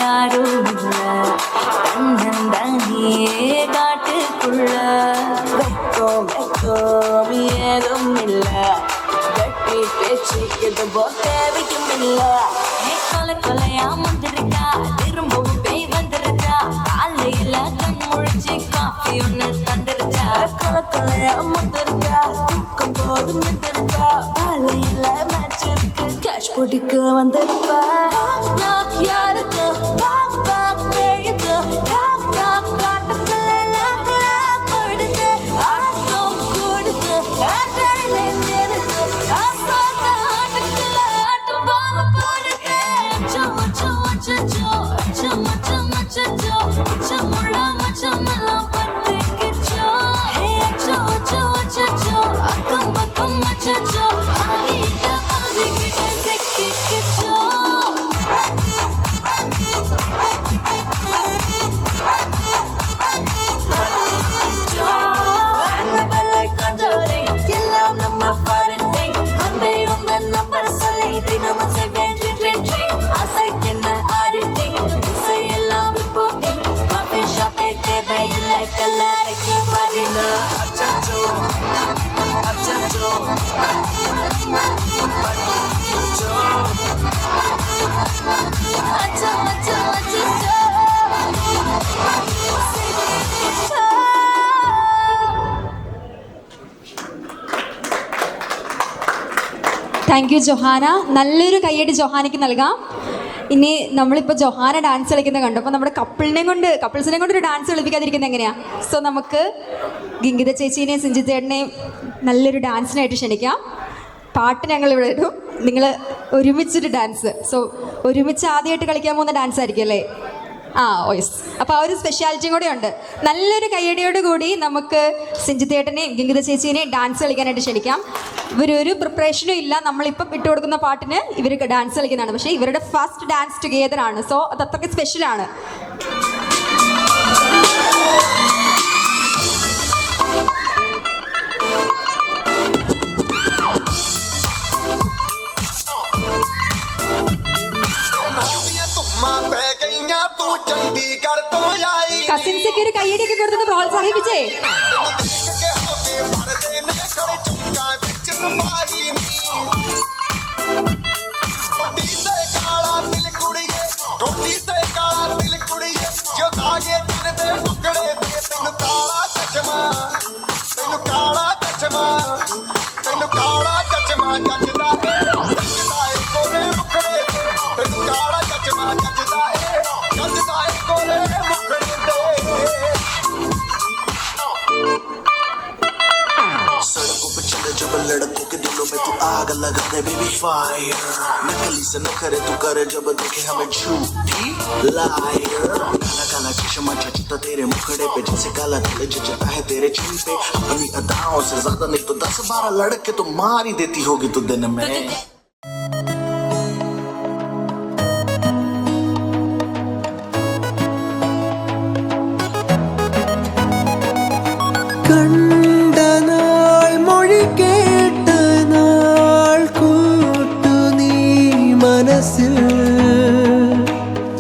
யாரும் இல்லை கண்ணன் தங்கியே காட்டுக்குள்ள வெக்கம் வெக்கம் ஏதும் இல்லை கட்டி பேச்சுக்கு தேவைக்கும் இல்லை கொலை கொலையா வந்துருக்கா திரும்பவும் பேய் வந்துருக்கா காலையில கண் முழிச்சு காஃபி ஒன்று தந்துருச்சா கொலை கொலையா வந்துருக்கா தூக்கம் போதும் வந்துருக்கா காலையில மேட்ச் இருக்கு கேஷ் போட்டுக்கு வந்திருப்பா யாருக்கு எழுது காட்டத்துல கொடுத்து ஆட்டம் கொடுத்து ஆட்டடிலே நிறுத்து ஆட்டுக்குள்ள ஆட்டம் பாம்பு போடுது மச்சமெல்லாம் பட்டுக்கிச்சோ அக்கம் பக்கம் மச்சோ ஆகிட்ட பாதிக்கிட்ட சிக்கிக்கிச்சோ எல்லாம் நம்ம பாருங்க அந்த நம்பர் சொல்லி தினமும் அசைக்கென்ன ஆடிட்டிங் எல்லாம் ரிப்போர்ட்டிங் காஃபி ஷாப்பே தேவையில்லை கல்லறைக்கு பாருங்க அச்சோ அச்சோ அச்சோ താങ്ക് യു ജൊഹാന. നല്ലൊരു കയ്യടി ജൊഹാനയ്ക്ക് നൽകാം. ഇനി നമ്മളിപ്പോൾ ജൊഹാന ഡാൻസ് കളിക്കുന്നത് കണ്ടു. അപ്പോൾ നമ്മുടെ കപ്പിൾസിനെ കൊണ്ട് ഒരു ഡാൻസ് കളിപ്പിക്കാതിരിക്കുന്നത് എങ്ങനെയാണ്? സോ നമുക്ക് ഗിംഗിത ചേച്ചീനെയും സിഞ്ചിത്തേട്ടനെയും നല്ലൊരു ഡാൻസിനായിട്ട് ക്ഷണിക്കാം. പാട്ട് ഞങ്ങൾ ഇവിടെ ഇടും, നിങ്ങൾ ഒരുമിച്ചൊരു ഡാൻസ്. സോ ഒരുമിച്ച് ആദ്യമായിട്ട് കളിക്കാൻ പോകുന്ന ഡാൻസ് ആയിരിക്കും അല്ലേ? യെസ്. അപ്പോൾ ആ ഒരു സ്പെഷ്യാലിറ്റിയും കൂടെ ഉണ്ട്. നല്ലൊരു കയ്യടിയോട് കൂടി നമുക്ക് സിഞ്ചിത്തേട്ടനെയും ഗംഗിത ചേച്ചീനെയും ഡാൻസ് കളിക്കാനായിട്ട് ക്ഷണിക്കാം. ഇവരൊരു പ്രിപ്പറേഷനും ഇല്ല, നമ്മളിപ്പം ഇട്ട് കൊടുക്കുന്ന പാട്ടിന് ഇവർ ഡാൻസ് കളിക്കുന്നതാണ്. പക്ഷേ ഇവരുടെ ഫസ്റ്റ് ഡാൻസ് ടുഗെദർ ആണ്. സോ അത് അത്രയ്ക്ക് സ്പെഷ്യലാണ്. കസിൻസൊക്കെ ഒരു കയ്യടിയൊക്കെ കൊടുത്തൊന്ന് പ്രോത്സാഹിപ്പിച്ചേ. लड़कों के दिलों में तू आग लगा दे बेबी फायर नकली से नखरे तू करे जब देखे हमें झूठी लायर काला काला चश्मा जचता तेरे मुखड़े पे जैसे काला तिल जचता है तेरे चिन पे अपनी अदाओं से ज्यादा नहीं तो 10-12 लड़के तो मार ही देती होगी तू दिन में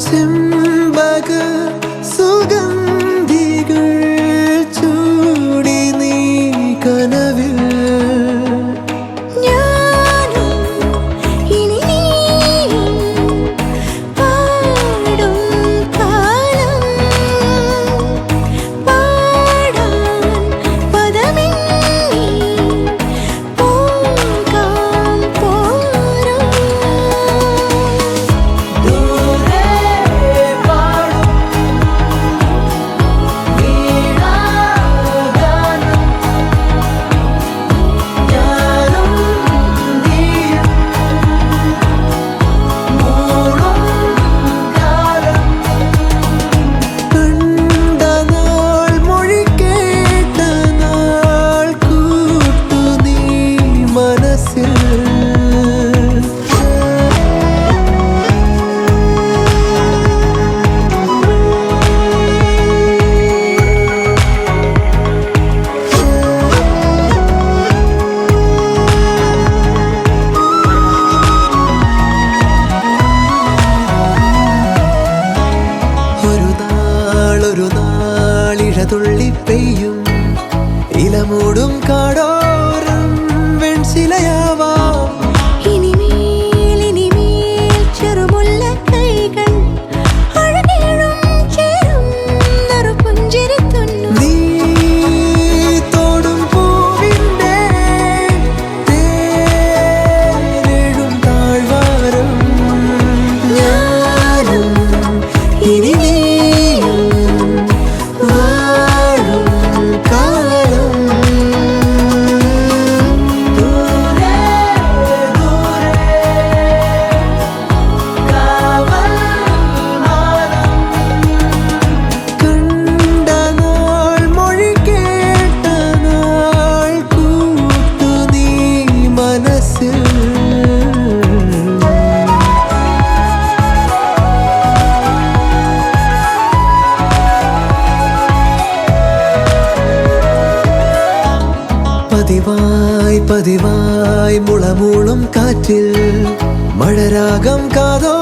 ചെമ്പക സുഗന്ധികൾ ചൂടി നീ കനവിൽ ഞാനും പതിവായി പതിവായി മുളമൂളും കാറ്റിൽ മഴരാഗം കാതോ